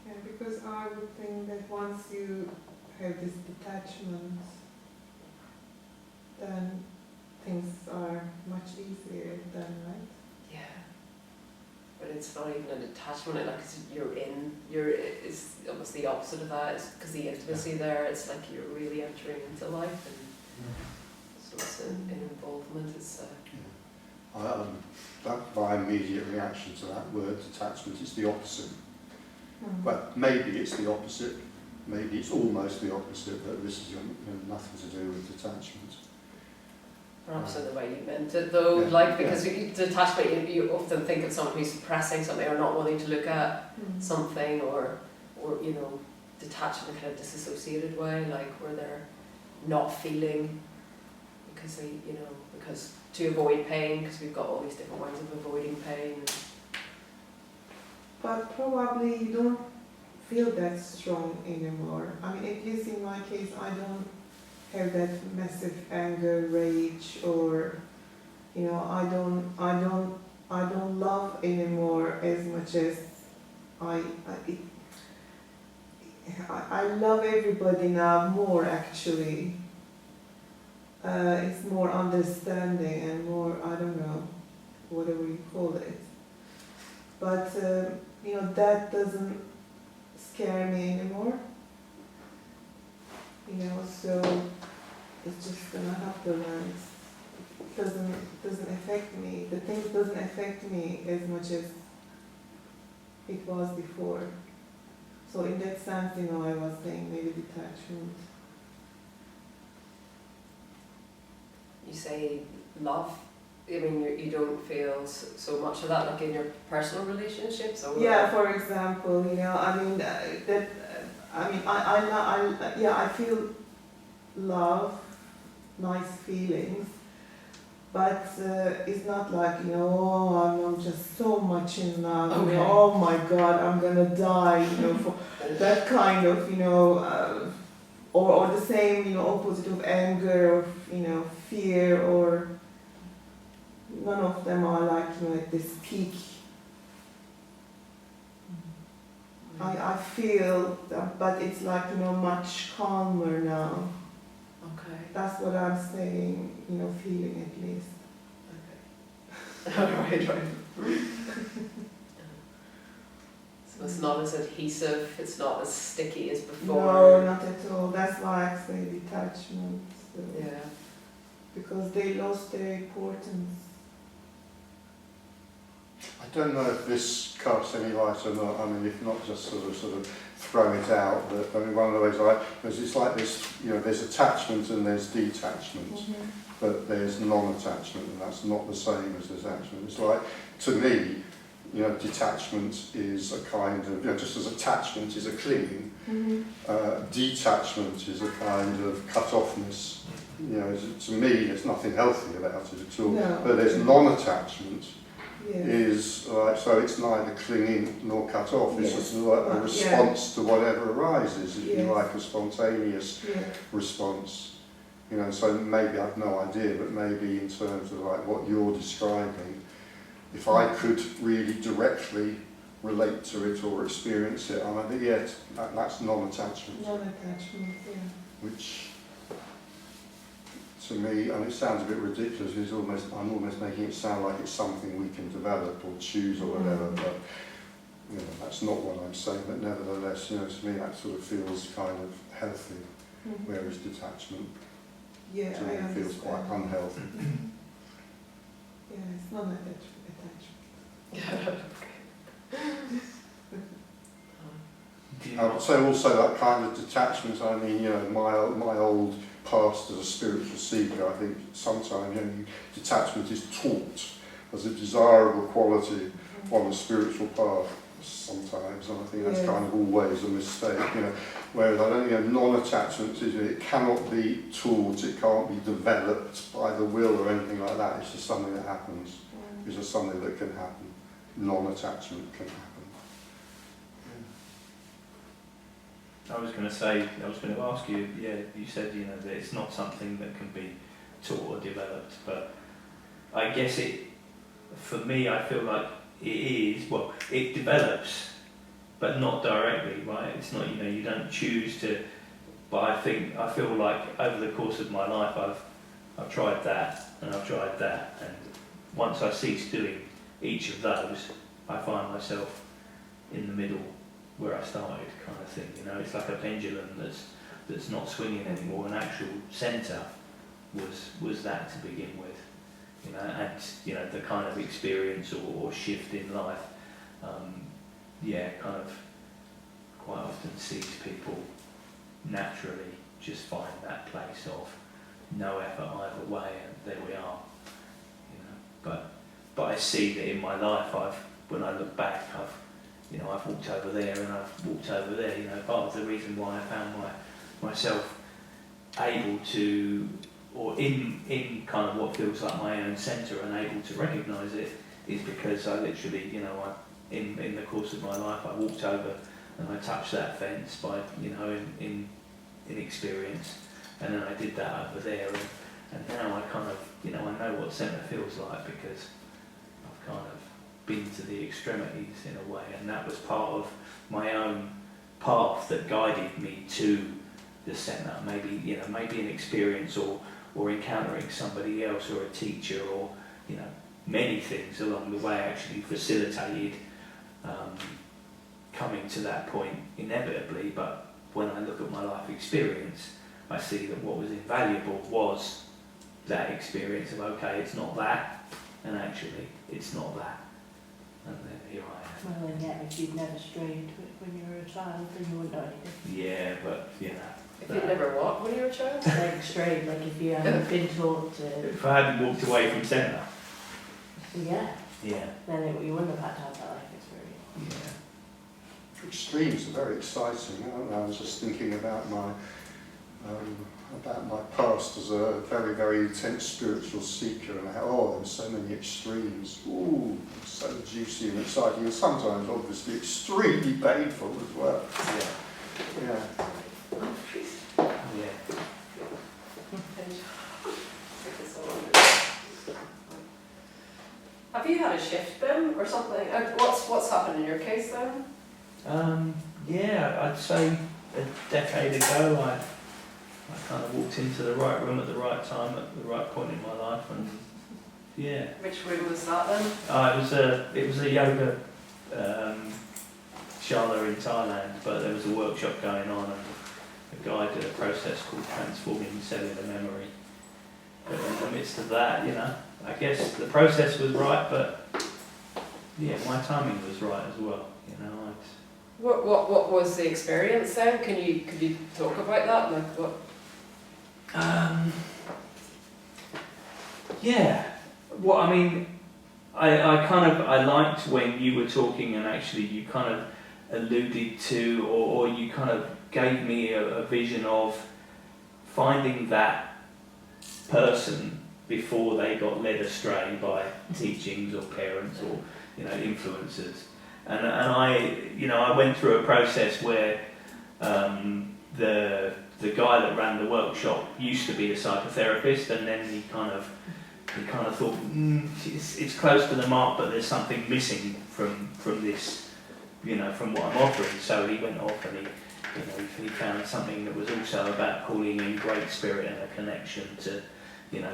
Yeah, because I would think that once you have this detachment, then things are much easier then, right? Yeah. But it's not even an attachment, like it's almost the opposite of that, because the intimacy there, it's like you're really entering into life, and so it's an involvement. It's my immediate reaction to that word detachment is the opposite. But maybe it's the opposite. Maybe it's almost the opposite, that this is nothing to do with detachment. perhaps in the way you meant it, though, Yeah. like, because detachment, you often think of someone who's suppressing something or not wanting to look at something, or you know, detached in a kind of disassociated way, like where they're not feeling because they, you know, because to avoid pain, because we've got all these different ways of avoiding pain. But probably you don't feel that strong anymore. I mean, at least in my case, I don't have that massive anger, rage, or, you know, I don't love anymore as much as I love everybody now more, actually. It's more understanding and more, I don't know, whatever you call it. But, you know, that doesn't scare me anymore. You know, so it's just gonna happen, and it doesn't affect me. The things doesn't affect me as much as it was before. So in that sense, you know, I was saying maybe detachment. You say love. I mean, you don't feel so much of that, like in your personal relationships, or Yeah, for example, you know, I mean I feel love, nice feelings, but it's not like, you know, oh, I'm just so much in love, Okay. you know, oh my God, I'm gonna die, you know, for that kind of, you know, or the same, you know, opposite of anger, or, you know, fear, or none of them are like, you know, at this peak. I feel that, but it's like, you know, much calmer now. Okay. That's what I'm saying, you know, feeling at least. Okay. right. So it's not as adhesive, it's not as sticky as before. No, not at all. That's why I say detachment. So, Yeah. because they lost their importance. I don't know if this casts any light or not. I mean, if not, just sort of throw it out, but I mean, one of the ways it's like this, there's attachment and there's detachment, but there's non-attachment, and that's not the same as attachment. It's like, to me, detachment is a kind of, just as attachment is a clinging, detachment is a kind of cut-offness. To me, there's nothing healthy about it at all. No. But there's non-attachment, Yes. is like, so it's neither clinging nor cut off. It's Yes. just like a response to whatever arises, if you Yes. like, a spontaneous Yeah. response. So maybe I've no idea, but maybe in terms of like what you're describing, if I could really directly relate to it or experience it, I think, that's non-attachment, Non-attachment, yeah. which to me, and it sounds a bit ridiculous, I'm almost making it sound like it's something we can develop or choose or whatever, but that's not what I'm saying, but nevertheless, to me that sort of feels kind of healthy, whereas detachment Yeah, to I me understand. feels quite unhealthy. Yeah, it's non-attachment. Do you I would not- say also that kind of detachment, I mean, my old past as a spiritual seeker, I think sometimes detachment is taught as a desirable quality on the spiritual path sometimes, and I think that's kind of always a mistake, whereas I don't think non-attachment is, it cannot be taught, it can't be developed by the will or anything like that, it's just something that happens, it's just something that can happen. Non-attachment can happen. I was going to ask you, you said, that it's not something that can be taught or developed, but I guess for me, I feel like it is, it develops, but not directly, right? It's not, you don't choose to, but I feel like over the course of my life, I've tried that, and I've tried that, and once I cease doing each of those, I find myself in the middle where I started, kind of thing. It's like a pendulum that's not swinging anymore. An actual centre was that to begin with, and the kind of experience or shift in life, kind of quite often sees people naturally just find that place of no effort either way, and there we are, But I see that in my life, when I look back, I've walked over there and I've walked over there. Part of the reason why I found myself able to, or in kind of what feels like my own centre and able to recognise it, is because I literally, in the course of my life, I walked over and I touched that fence by, in experience, and then I did that over there, and now I kind of, I know what centre feels like because I've kind of been to the extremities in a way, and that was part of my own path that guided me to the centre. Maybe an experience or encountering somebody else or a teacher or many things along the way actually facilitated coming to that point inevitably. But when I look at my life experience, I see that what was invaluable was that experience of, okay, it's not that, and actually it's not that. And then here I am. Well, and yet, if you'd never strayed when you were a child, then you wouldn't know anything. Yeah, but If you'd never walked when you were a child? Like strayed, like if you hadn't been taught to, if I hadn't walked away from centre, yeah, yeah, then you wouldn't have had to have that life experience. yeah. Extremes are very exciting, aren't they? I was just thinking about my past as a very, very intense spiritual seeker, and how, there were so many extremes. Ooh, so juicy and exciting, and sometimes obviously extremely painful as well. Yeah. Yeah. Have you had a shift, Ben, or something? What's happened in your case then? I'd say a decade ago, I kind of walked into the right room at the right time, at the right point in my life, and yeah. Which room was that then? It was a yoga shala in Thailand, but there was a workshop going on, and a guy did a process called transforming cellular memory. But in the midst of that, I guess the process was right, but yeah, my timing was right as well. What was the experience then? Could you talk about that? Like what? Yeah. Well, I mean, I liked when you were talking and actually you kind of alluded to, or you kind of gave me a vision of finding that person before they got led astray by teachings or parents or influencers. And I went through a process where the guy that ran the workshop used to be a psychotherapist, and then he kind of thought it's close to the mark, but there's something missing from this, from what I'm offering. So he went off and he found something that was also about calling in great spirit and a connection to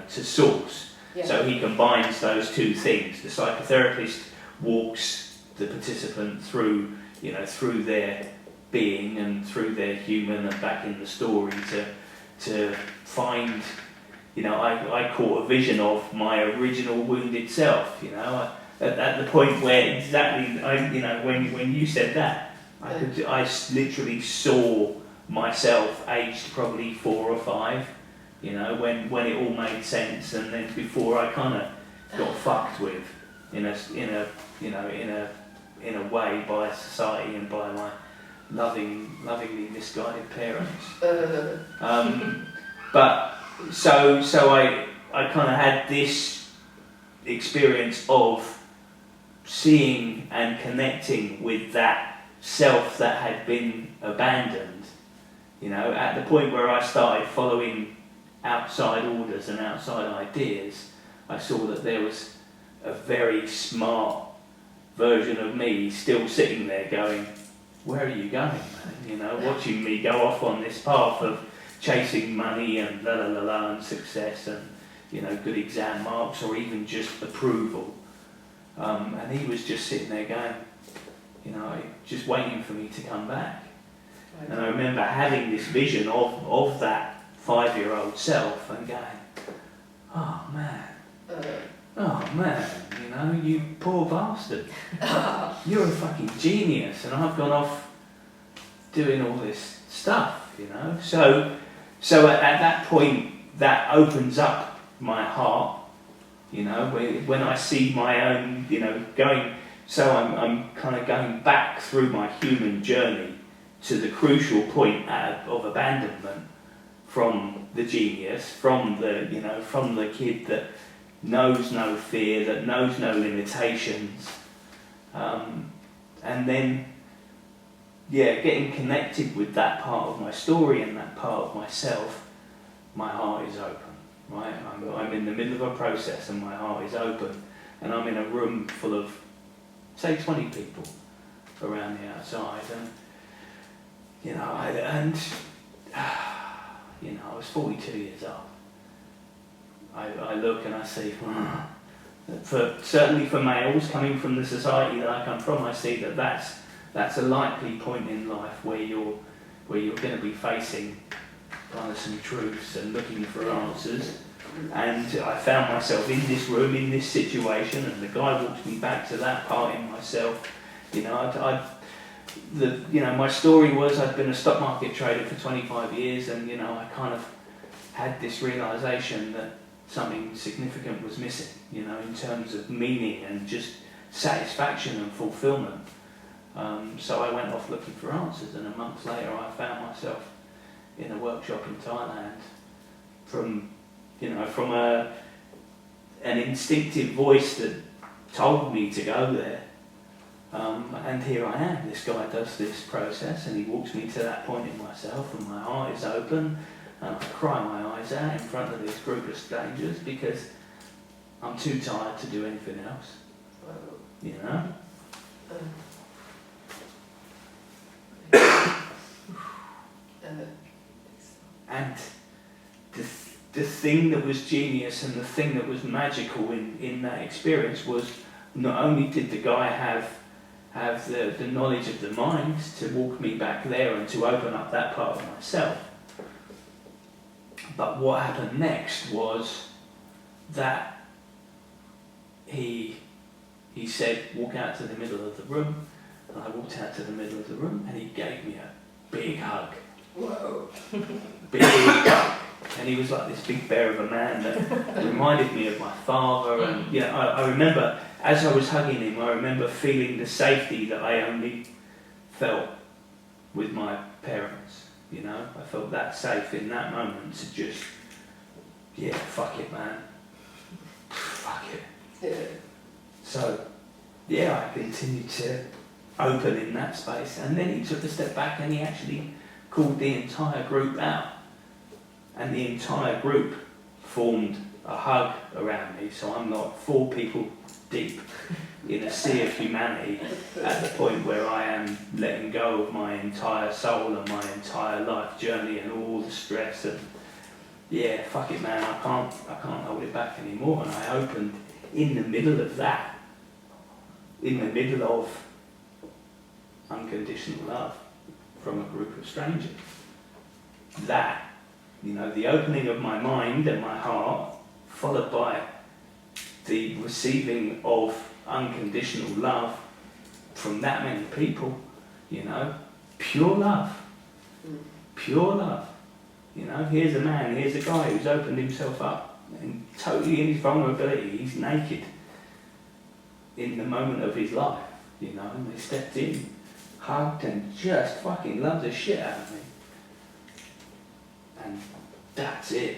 source. Yeah. So he combines those two things. The psychotherapist walks the participant through their being and through their human and back in the story to find, I caught a vision of my original wounded self, at the point where exactly, when you said that, I literally saw myself aged probably 4 or 5, when it all made sense, and then before I kind of got fucked with in a way by society and by my lovingly misguided parents. But so I kind of had this experience of seeing and connecting with that self that had been abandoned, at the point where I started following outside orders and outside ideas. I saw that there was a very smart version of me still sitting there going, where are you going, man? Watching me go off on this path of chasing money and la la la la and success and good exam marks or even just approval, and he was just sitting there going, just waiting for me to come back. And I remember having this vision of that 5-year-old self and going, oh man, you poor bastard. You're a fucking genius, and I've gone off doing all this stuff, So at that point, that opens up my heart, when I see my own, going. So I'm kind of going back through my human journey to the crucial point of abandonment from the genius, from the kid that knows no fear, that knows no limitations, and then getting connected with that part of my story and that part of myself. My heart is open, right? I'm in the middle of a process and my heart is open, and I'm in a room full of, say, 20 people around the outside, and I was 42 years old. I look and I see, certainly for males coming from the society that I come from, I see that's a likely point in life where you're going to be facing kind of some truths and looking for answers. And I found myself in this room, in this situation, and the guy walked me back to that part in myself. My story was I'd been a stock market trader for 25 years, and I kind of had this realization that something significant was missing, in terms of meaning and just satisfaction and fulfillment. So I went off looking for answers, and a month later I found myself in a workshop in Thailand from an instinctive voice that told me to go there. And here I am. This guy does this process and he walks me to that point in myself, and my heart is open and I cry my eyes out in front of this group of strangers because I'm too tired to do anything else. And the thing that was genius and the thing that was magical in that experience was not only did the guy have the knowledge of the mind to walk me back there and to open up that part of myself, but what happened next was that he said, walk out to the middle of the room, And I walked out to the middle of the room and he gave me a big hug. Whoa. Big hug. And he was like this big bear of a man that reminded me of my father. And yeah, I remember, as I was hugging him, I remember feeling the safety that I only felt with my parents. You know, I felt that safe in that moment to just, yeah, fuck it, man. Fuck it. Yeah. So, yeah, I continued to open in that space. And then he took a step back and he actually called the entire group out. And the entire group formed a hug around me. So I'm not 4 people deep in a sea of humanity at the point where I am letting go of my entire soul and my entire life journey and all the stress and yeah, fuck it, man, I can't hold it back anymore. And I opened in the middle of that, in the middle of unconditional love from a group of strangers. That, you know, the opening of my mind and my heart, followed by the receiving of unconditional love from that many people, you know, pure love, pure love. You know, here's a man, here's a guy who's opened himself up and totally in his vulnerability, he's naked in the moment of his life, you know, and they stepped in, hugged and just fucking loved the shit out of me. And that's it.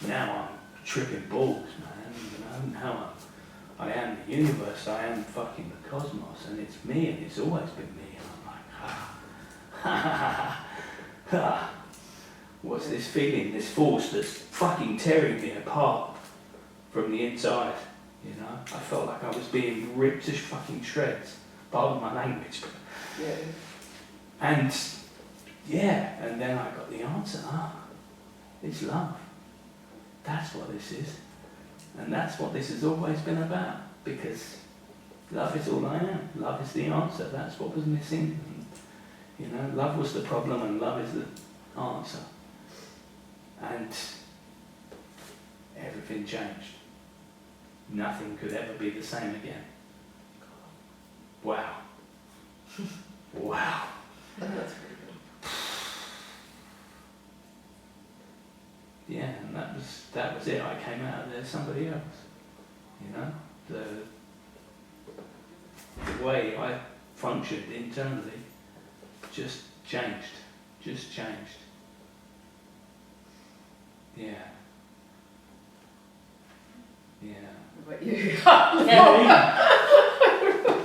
Now I'm tripping balls, man, you know, now I am the universe, I am fucking the cosmos, and it's me, and it's always been me, and I'm like, ha. What's this feeling, this force that's fucking tearing me apart from the inside, you know? I felt like I was being ripped to fucking shreds, pardon my language, but... Yeah. And, yeah, and then I got the answer, it's love. That's what this is. And that's what this has always been about, because love is all I am. Love is the answer. That's what was missing. And, you know, love was the problem and love is the answer. And everything changed. Nothing could ever be the same again. Wow. Wow. That's pretty good. Yeah, and that was it. I came out of there somebody else. You know, the way I functioned internally just changed. Yeah. Yeah. What about you?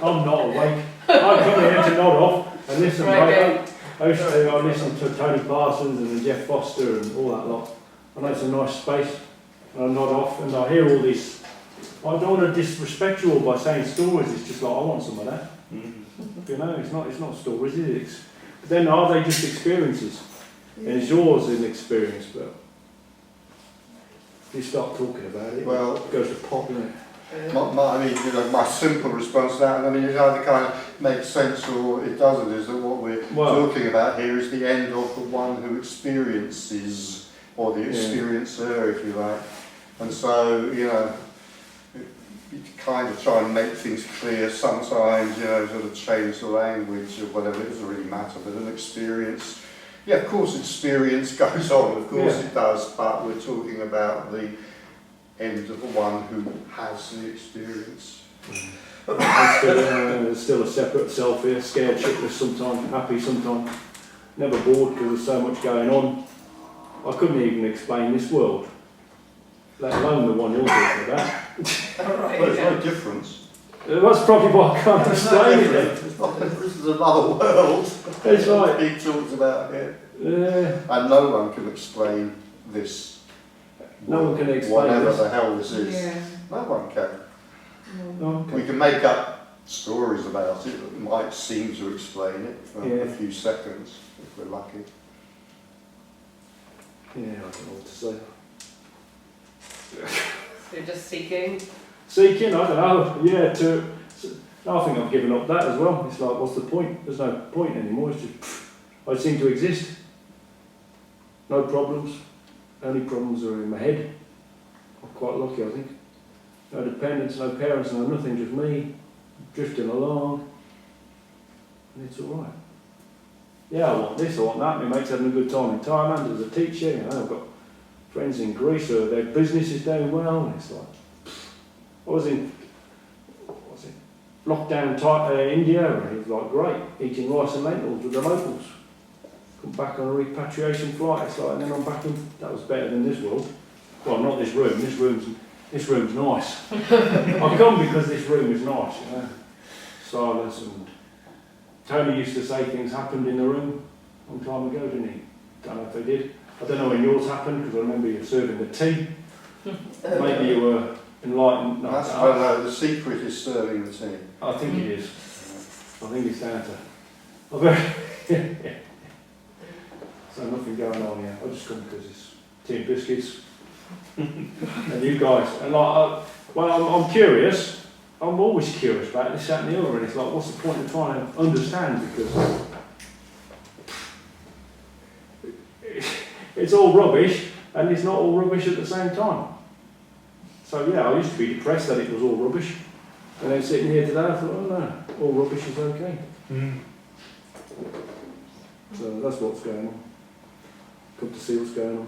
I'm not awake. I come here to nod off and listen. Right, Right, I listen to Tony Parsons and Jeff Foster and all that lot. I know it's a nice space. And I nod off and I hear all this. I don't want to disrespect you all by saying stories. It's just like I want some of that. Mm-hmm. You know, it's not stories, is it? But then are they just experiences? And it's yours an experience, but if you start talking about it, Well, it goes to pop, doesn't it? My simple response to that, and it either kind of makes sense or it doesn't, is that what we're talking about here is the end of the one who experiences, or the experiencer, if you like. And so, you know, you kind of try and make things clear sometimes, you know, sort of change the language or whatever, it doesn't really matter, but an experience, yeah, of course experience goes on, of course it does, but we're talking about the end of the one who has the experience. There's still a separate self here, scared shitless sometimes, happy sometimes, never bored because there's so much going on. I couldn't even explain this world, let alone the one you're talking about. Alright, Well, there's no difference. That's probably why I can't explain it then. This is another world. It's like, He talks about it. yeah, And no one can explain this. no one can explain whatever this. the hell this is. Yeah. No one can. No. Oh, We okay. can make up stories about it that might seem to explain it for a few seconds, if we're lucky. Yeah, I don't know what to say. So you're just seeking. Seeking, I don't know, yeah, I think I've given up that as well. It's like, what's the point? There's no point anymore, it's just, I seem to exist. No problems, only problems are in my head. I'm quite lucky, I think. No dependents, no parents, no nothing, just me, drifting along. and it's all right. Yeah, I want this, I want that. My mate's having a good time in Thailand as a teacher. You know, I've got friends in Greece who their business is doing well, and it's like, I was in lockdown India, and it was like great, eating rice and lentils with the locals. Come back on a repatriation flight, it's like, and then I'm back in. That was better than this world. Well, not this room. This room's nice. I come because this room is nice, you know. Silence, and Tony used to say things happened in the room a long time ago, didn't he? Don't know if they did. I don't know when yours happened because I remember you serving the tea. Maybe you were enlightened. No, That's, I know, the secret is serving the tea. I think it is. I think it's down to. So nothing going on here. I just come because it's tea and biscuits. And you guys, and like, I'm curious. I'm always curious about this, that, and the other. And it's like, what's the point of trying to understand? Because it's all rubbish, and it's not all rubbish at the same time. So yeah, I used to be depressed that it was all rubbish. And then sitting here today, I thought, oh no, all rubbish is okay. So that's what's going on. Come to see what's going on.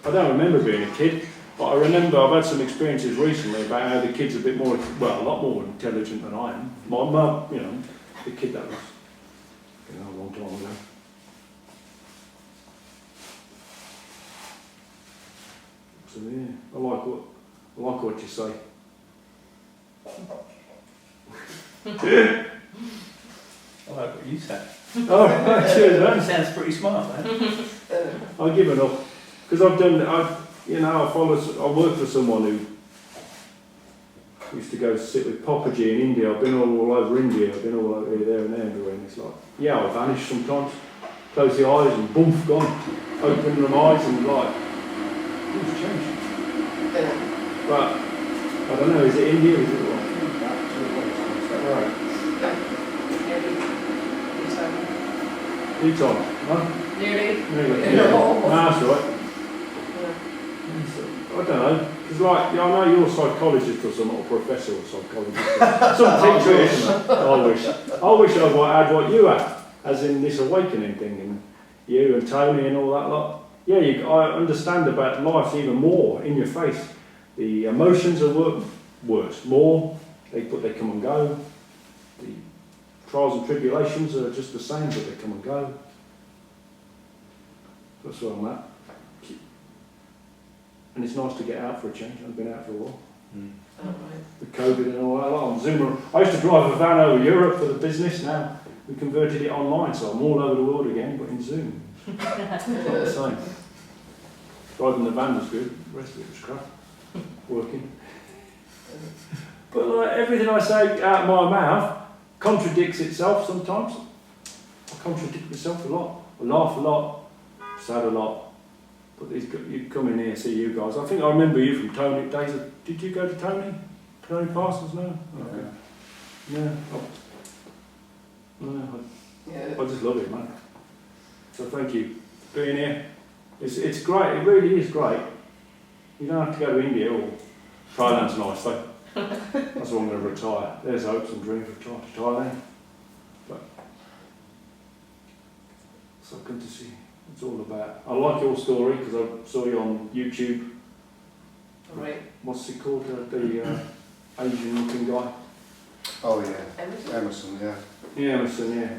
I don't remember being a kid, but I remember I've had some experiences recently about how the kid's a bit more, well, a lot more intelligent than I am. My mum, you know, the kid that was, you know, a long time ago. So yeah, I like what you say. I like what you said. Oh, cheers, man. That sounds pretty smart, man. I've given up because I work for someone who used to go sit with Papaji in India. I've been all over India. I've been all over here, there, and there, everywhere. And it's like, yeah, I vanish sometimes. Close the eyes and boom, gone. Open them eyes and like, things change. But I don't know. Is it India? Is it what? Right. Two times, no? Nearly. Yeah. No, that's right. I don't know, because like, yeah, I know you're a psychologist or some, or professor or psychologist. Some teacher, isn't it? I wish I had what you had, as in this awakening thing, and you and Tony and all that lot. Yeah, I understand about life even more in your face. The emotions are worse, more, they come and go. The trials and tribulations are just the same, but they come and go. That's where I'm at. And it's nice to get out for a change. I've been out for a while. Oh, right. With COVID and all that. On Zoom. I used to drive a van over Europe for the business. Now we converted it online, so I'm all over the world again, but in Zoom. Not the same. Driving the van was good. The rest of it was crap. Working. But like everything I say out of my mouth contradicts itself sometimes. I contradict myself a lot. I laugh a lot. Sad a lot. But you come in here and see you guys. I think I remember you from Tony days. Did you go to Tony? Tony Parsons? No? Okay. Yeah. I just love it, man. So thank you for being here. It's great. It really is great. You don't have to go to India or Thailand's nice though. That's why I'm going to retire. There's hopes and dreams of retire to Thailand. But so good to see you. It's all about. I like your story because I saw you on YouTube. Right. What's it called? The Asian-looking guy. Oh yeah, Emerson, yeah. Yeah, Emerson, yeah.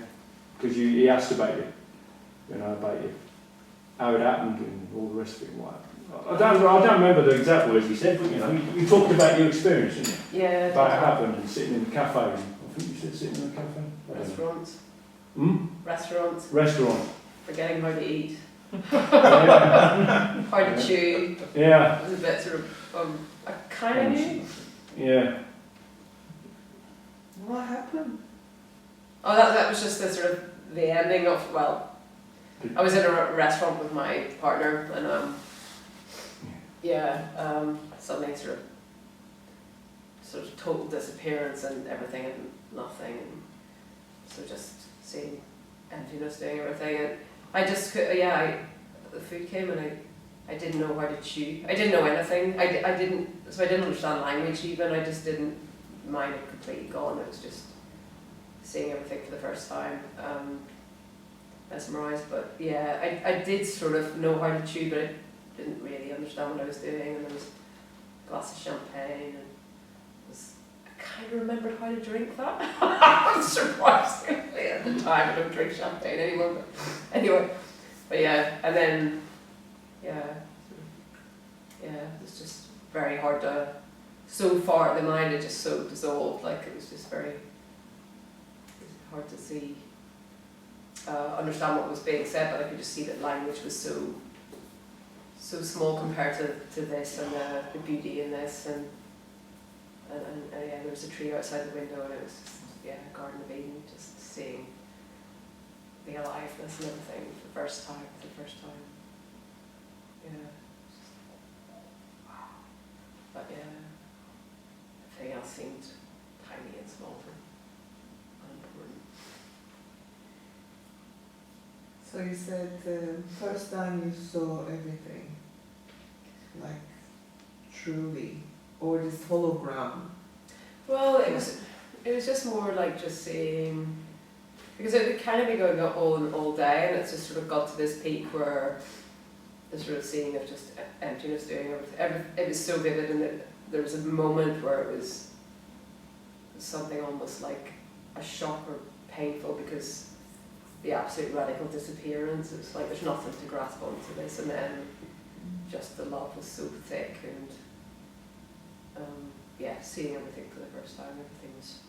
Because he asked about you, about you, how it happened and all the rest of it. I don't remember the exact words he said, but you talked about your experience, didn't you? Yeah. About it happened and sitting in the cafe. I think you said sitting in the cafe. Restaurants. Restaurant. Forgetting how to eat. Yeah. Hard to chew. Yeah. It was a bit sort of, I kind of knew. Yeah. What happened? Oh, that was just the sort of the ending of, well, I was in a restaurant with my partner and suddenly sort of total disappearance and everything and nothing, and so just seeing emptiness doing everything, and I just could, the food came and I didn't know how to chew. I didn't know anything. I didn't understand language even. I just didn't, mind had completely gone. It was just seeing everything for the first time, mesmerised. But yeah, I did sort of know how to chew, but I didn't really understand what I was doing. And there was a glass of champagne, and I kind of remembered how to drink that. Surprisingly, at the time, I don't drink champagne anymore. But anyway, but yeah, and then it's just very hard to. So far, the mind had just so dissolved, like it was just very hard to see, understand what was being said, but I could just see that language was so small compared to this and the beauty in this, and yeah, there was a tree outside the window, and it was just, Garden of Eden, just seeing the aliveness and everything for the first time. But everything else seemed tiny and small and unimportant. So you said the first time you saw everything, like truly, or this hologram? Well, it was just more like just seeing, because it had kind of been going on all day, and it's just sort of got to this peak where the sort of seeing of just emptiness doing everything. It was so vivid, and there was a moment where it was something almost like a shock or painful, because the absolute radical disappearance, it was like there's nothing to grasp onto this, and then just the love was so thick, and seeing everything for the first time, everything was,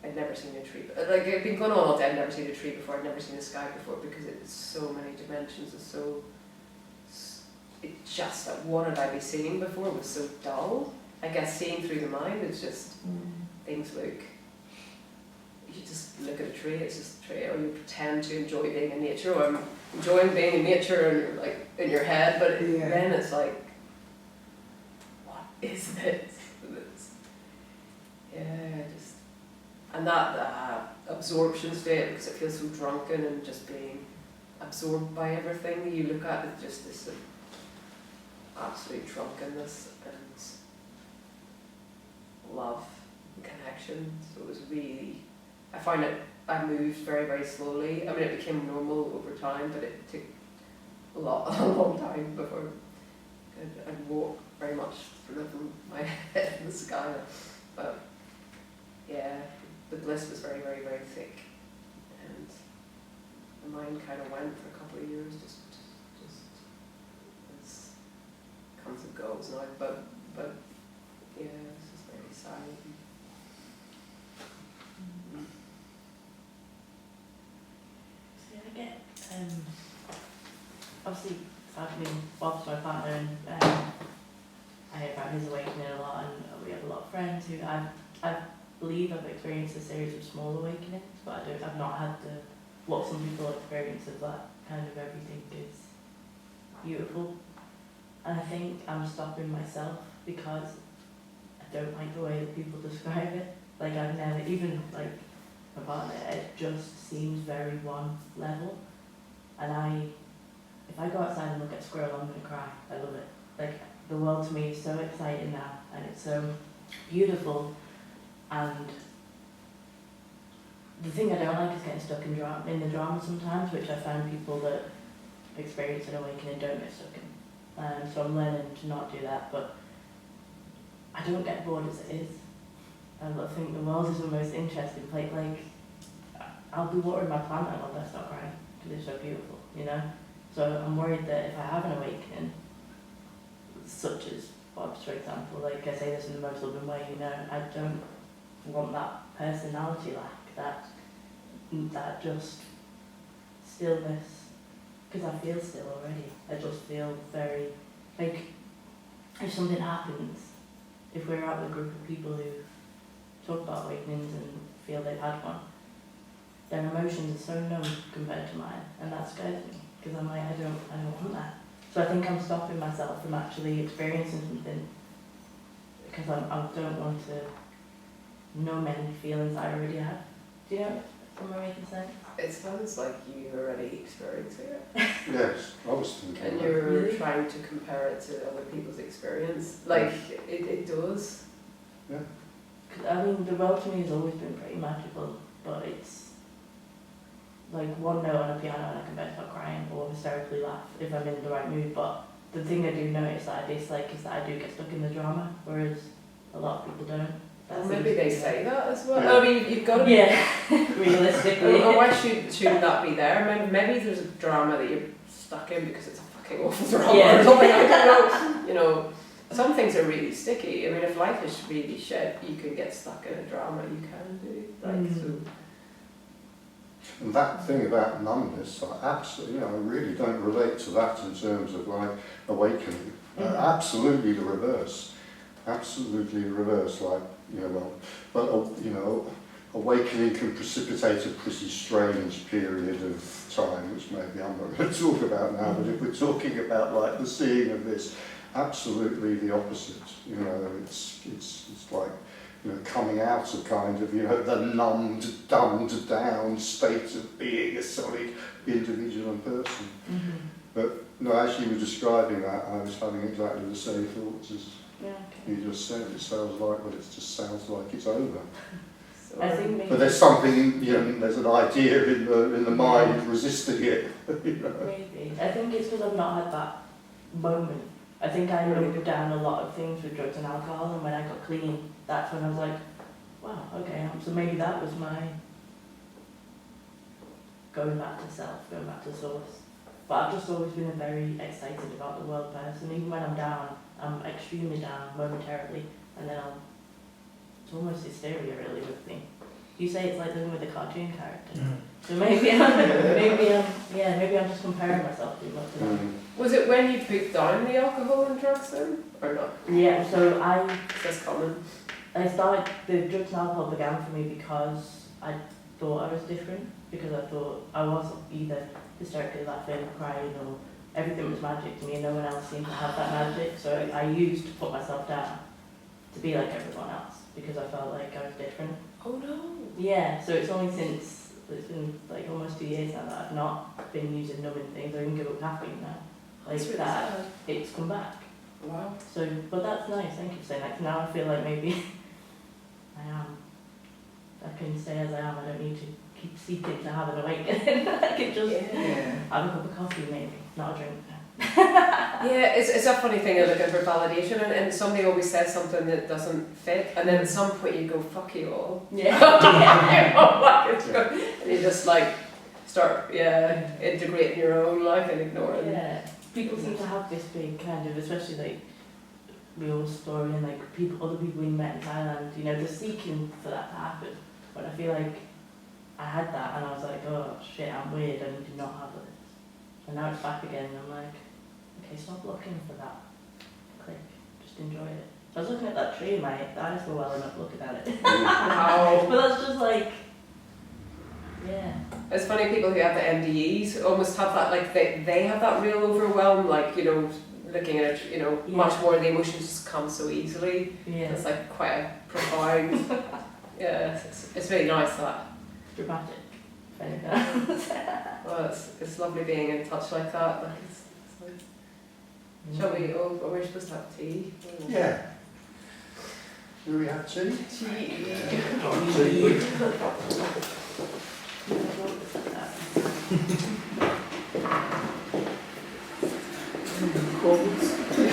I'd never seen a tree, like it'd been going on all day, I'd never seen a tree before, I'd never seen a sky before, because it's so many dimensions, it's just that what had I been seeing before was so dull. I guess seeing through the mind is just, things look, you just look at a tree, it's just a tree, or you pretend to enjoy being in nature, or I'm enjoying being in nature, and you're like in your head, but then it's like, what is this? And that absorption state, because it feels so drunken and just being absorbed by everything you look at, it's just this absolute drunkenness and love and connection. So it was really, I find it, I moved very, very slowly. I mean, it became normal over time, but it took a long time before I'd walk very much sort of from my head in the sky. But yeah, the bliss was very, very, very thick, and the mind kind of went for a couple of years, just as comes and goes now. But yeah, it's just very silent. So I get obviously I've been Bob's my partner, and I hear about his awakening a lot, and we have a lot of friends who I believe I've experienced a series of small awakenings, but I've not had what some people experience of that kind of everything is beautiful. And I think I'm stopping myself because I don't like the way that people describe it. Like I've never, even like my partner, it just seems very one level. And if I go outside and look at a squirrel, I'm going to cry. I love it. Like the world to me is so exciting now, and it's so beautiful. And the thing I don't like is getting stuck in the drama sometimes, which I find people that experience an awakening don't get stuck in. So I'm learning to not do that, but I don't get bored as it is. I think the world is the most interesting place. Like, I'll be watering my plant and I'll best not cry because it's so beautiful, you know? So I'm worried that if I have an awakening, such as Bob's, for example, like I say this in the most loving way, you know, I don't want that personality lack, that just stillness, because I feel still already. I just feel very, like, if something happens, if we're out with a group of people who talk about awakenings and feel they've had one, their emotions are so numb compared to mine, and that scares me, because I'm like, I don't want that. So I think I'm stopping myself from actually experiencing something, because I don't want to numb any feelings I already have. Do you know, am I making sense? It sounds like you already experienced it. Yes, I was thinking And that. you're Really? trying to compare it to other people's experience. Like, it does. Yeah. 'Cause, I mean, the world to me has always been pretty magical. but it's like one note on a piano and I can both start crying or hysterically laugh if I'm in the right mood. But the thing I do notice that I dislike is that I do get stuck in the drama, whereas a lot of people don't. Well, maybe they say that as well. Yeah. I mean, you've got to realistically. Or why shouldn't that be there? Maybe there's a drama that you're stuck in because it's a fucking awful drama Yeah. or something. I don't know. You know, some things are really sticky. I mean, if life is really shit, you can get stuck in a drama. You can do. Like, so. And that thing about numbness, I absolutely, I really don't relate to that in terms of like awakening. Absolutely the reverse. Absolutely the reverse. Like, awakening can precipitate a pretty strange period of time, which maybe I'm not going to talk about now, but if we're talking about like the seeing of this, absolutely the opposite. It's like, coming out of kind of, the numbed, dumbed down state of being a solid individual and person. But no, as you were describing that, I was having exactly the same thoughts as you just said. It sounds like, well, it just sounds like it's over. So, I think maybe But there's something, there's an idea in the mind resisting it. Maybe. I think it's because I've not had that moment. I think I wrote down a lot of things with drugs and alcohol, and when I got clean, that's when I was like, wow, okay, so maybe that was my going back to self, going back to source. But I've just always been a very excited about the world person. Even when I'm down, I'm extremely down momentarily, and then it's almost hysteria really with me. You say it's like living with a cartoon character. So maybe I'm just comparing myself too much to that. was it when you put down the alcohol and drugs then, or not? Yeah, so That's common. I started, the drugs and alcohol began for me because I thought I was different, because I thought I was either hysterically laughing, crying, or everything was magic to me and no one else seemed to have that magic, so I used to put myself down to be like everyone else, because I felt like I was different. Oh no. Yeah, so it's only since, it's been like almost 2 years now that I've not been using numbing things, or even give up caffeine now. Like That's really that, sad. it's come back. Wow. So, but that's nice, thank you for saying that, 'cause now I feel like maybe I can stay as I am, I don't need to keep seeking to have an awakening. I can just have a cup of coffee maybe, not a drink. Yeah, it's a funny thing of looking for validation, and somebody always says something that doesn't fit, and then at some point you go, fuck you all. Yeah. And you just like start, integrating your own life and ignoring. Yeah. People seem to have this big kind of, especially like real story and like other people we met in Thailand, they're seeking for that to happen. But I feel like I had that and I was like, oh shit, I'm weird, I do not have this. And now it's back again and I'm like, okay, stop looking for that. Click, just enjoy it. So I was looking at that tree and my eyes were welling up looking at it. Wow. But that's just like, yeah. It's funny, people who have the MDEs almost have that, like they have that real overwhelm, like, looking at it, much more, the emotions just come so easily. Yeah. It's like quite a profound, it's really nice that. Dramatic. If anything. Well, it's lovely being in touch like that. Like it's nice. Shall we? Oh, we're supposed to have tea. Yeah. Do we have tea? Tea. Cold.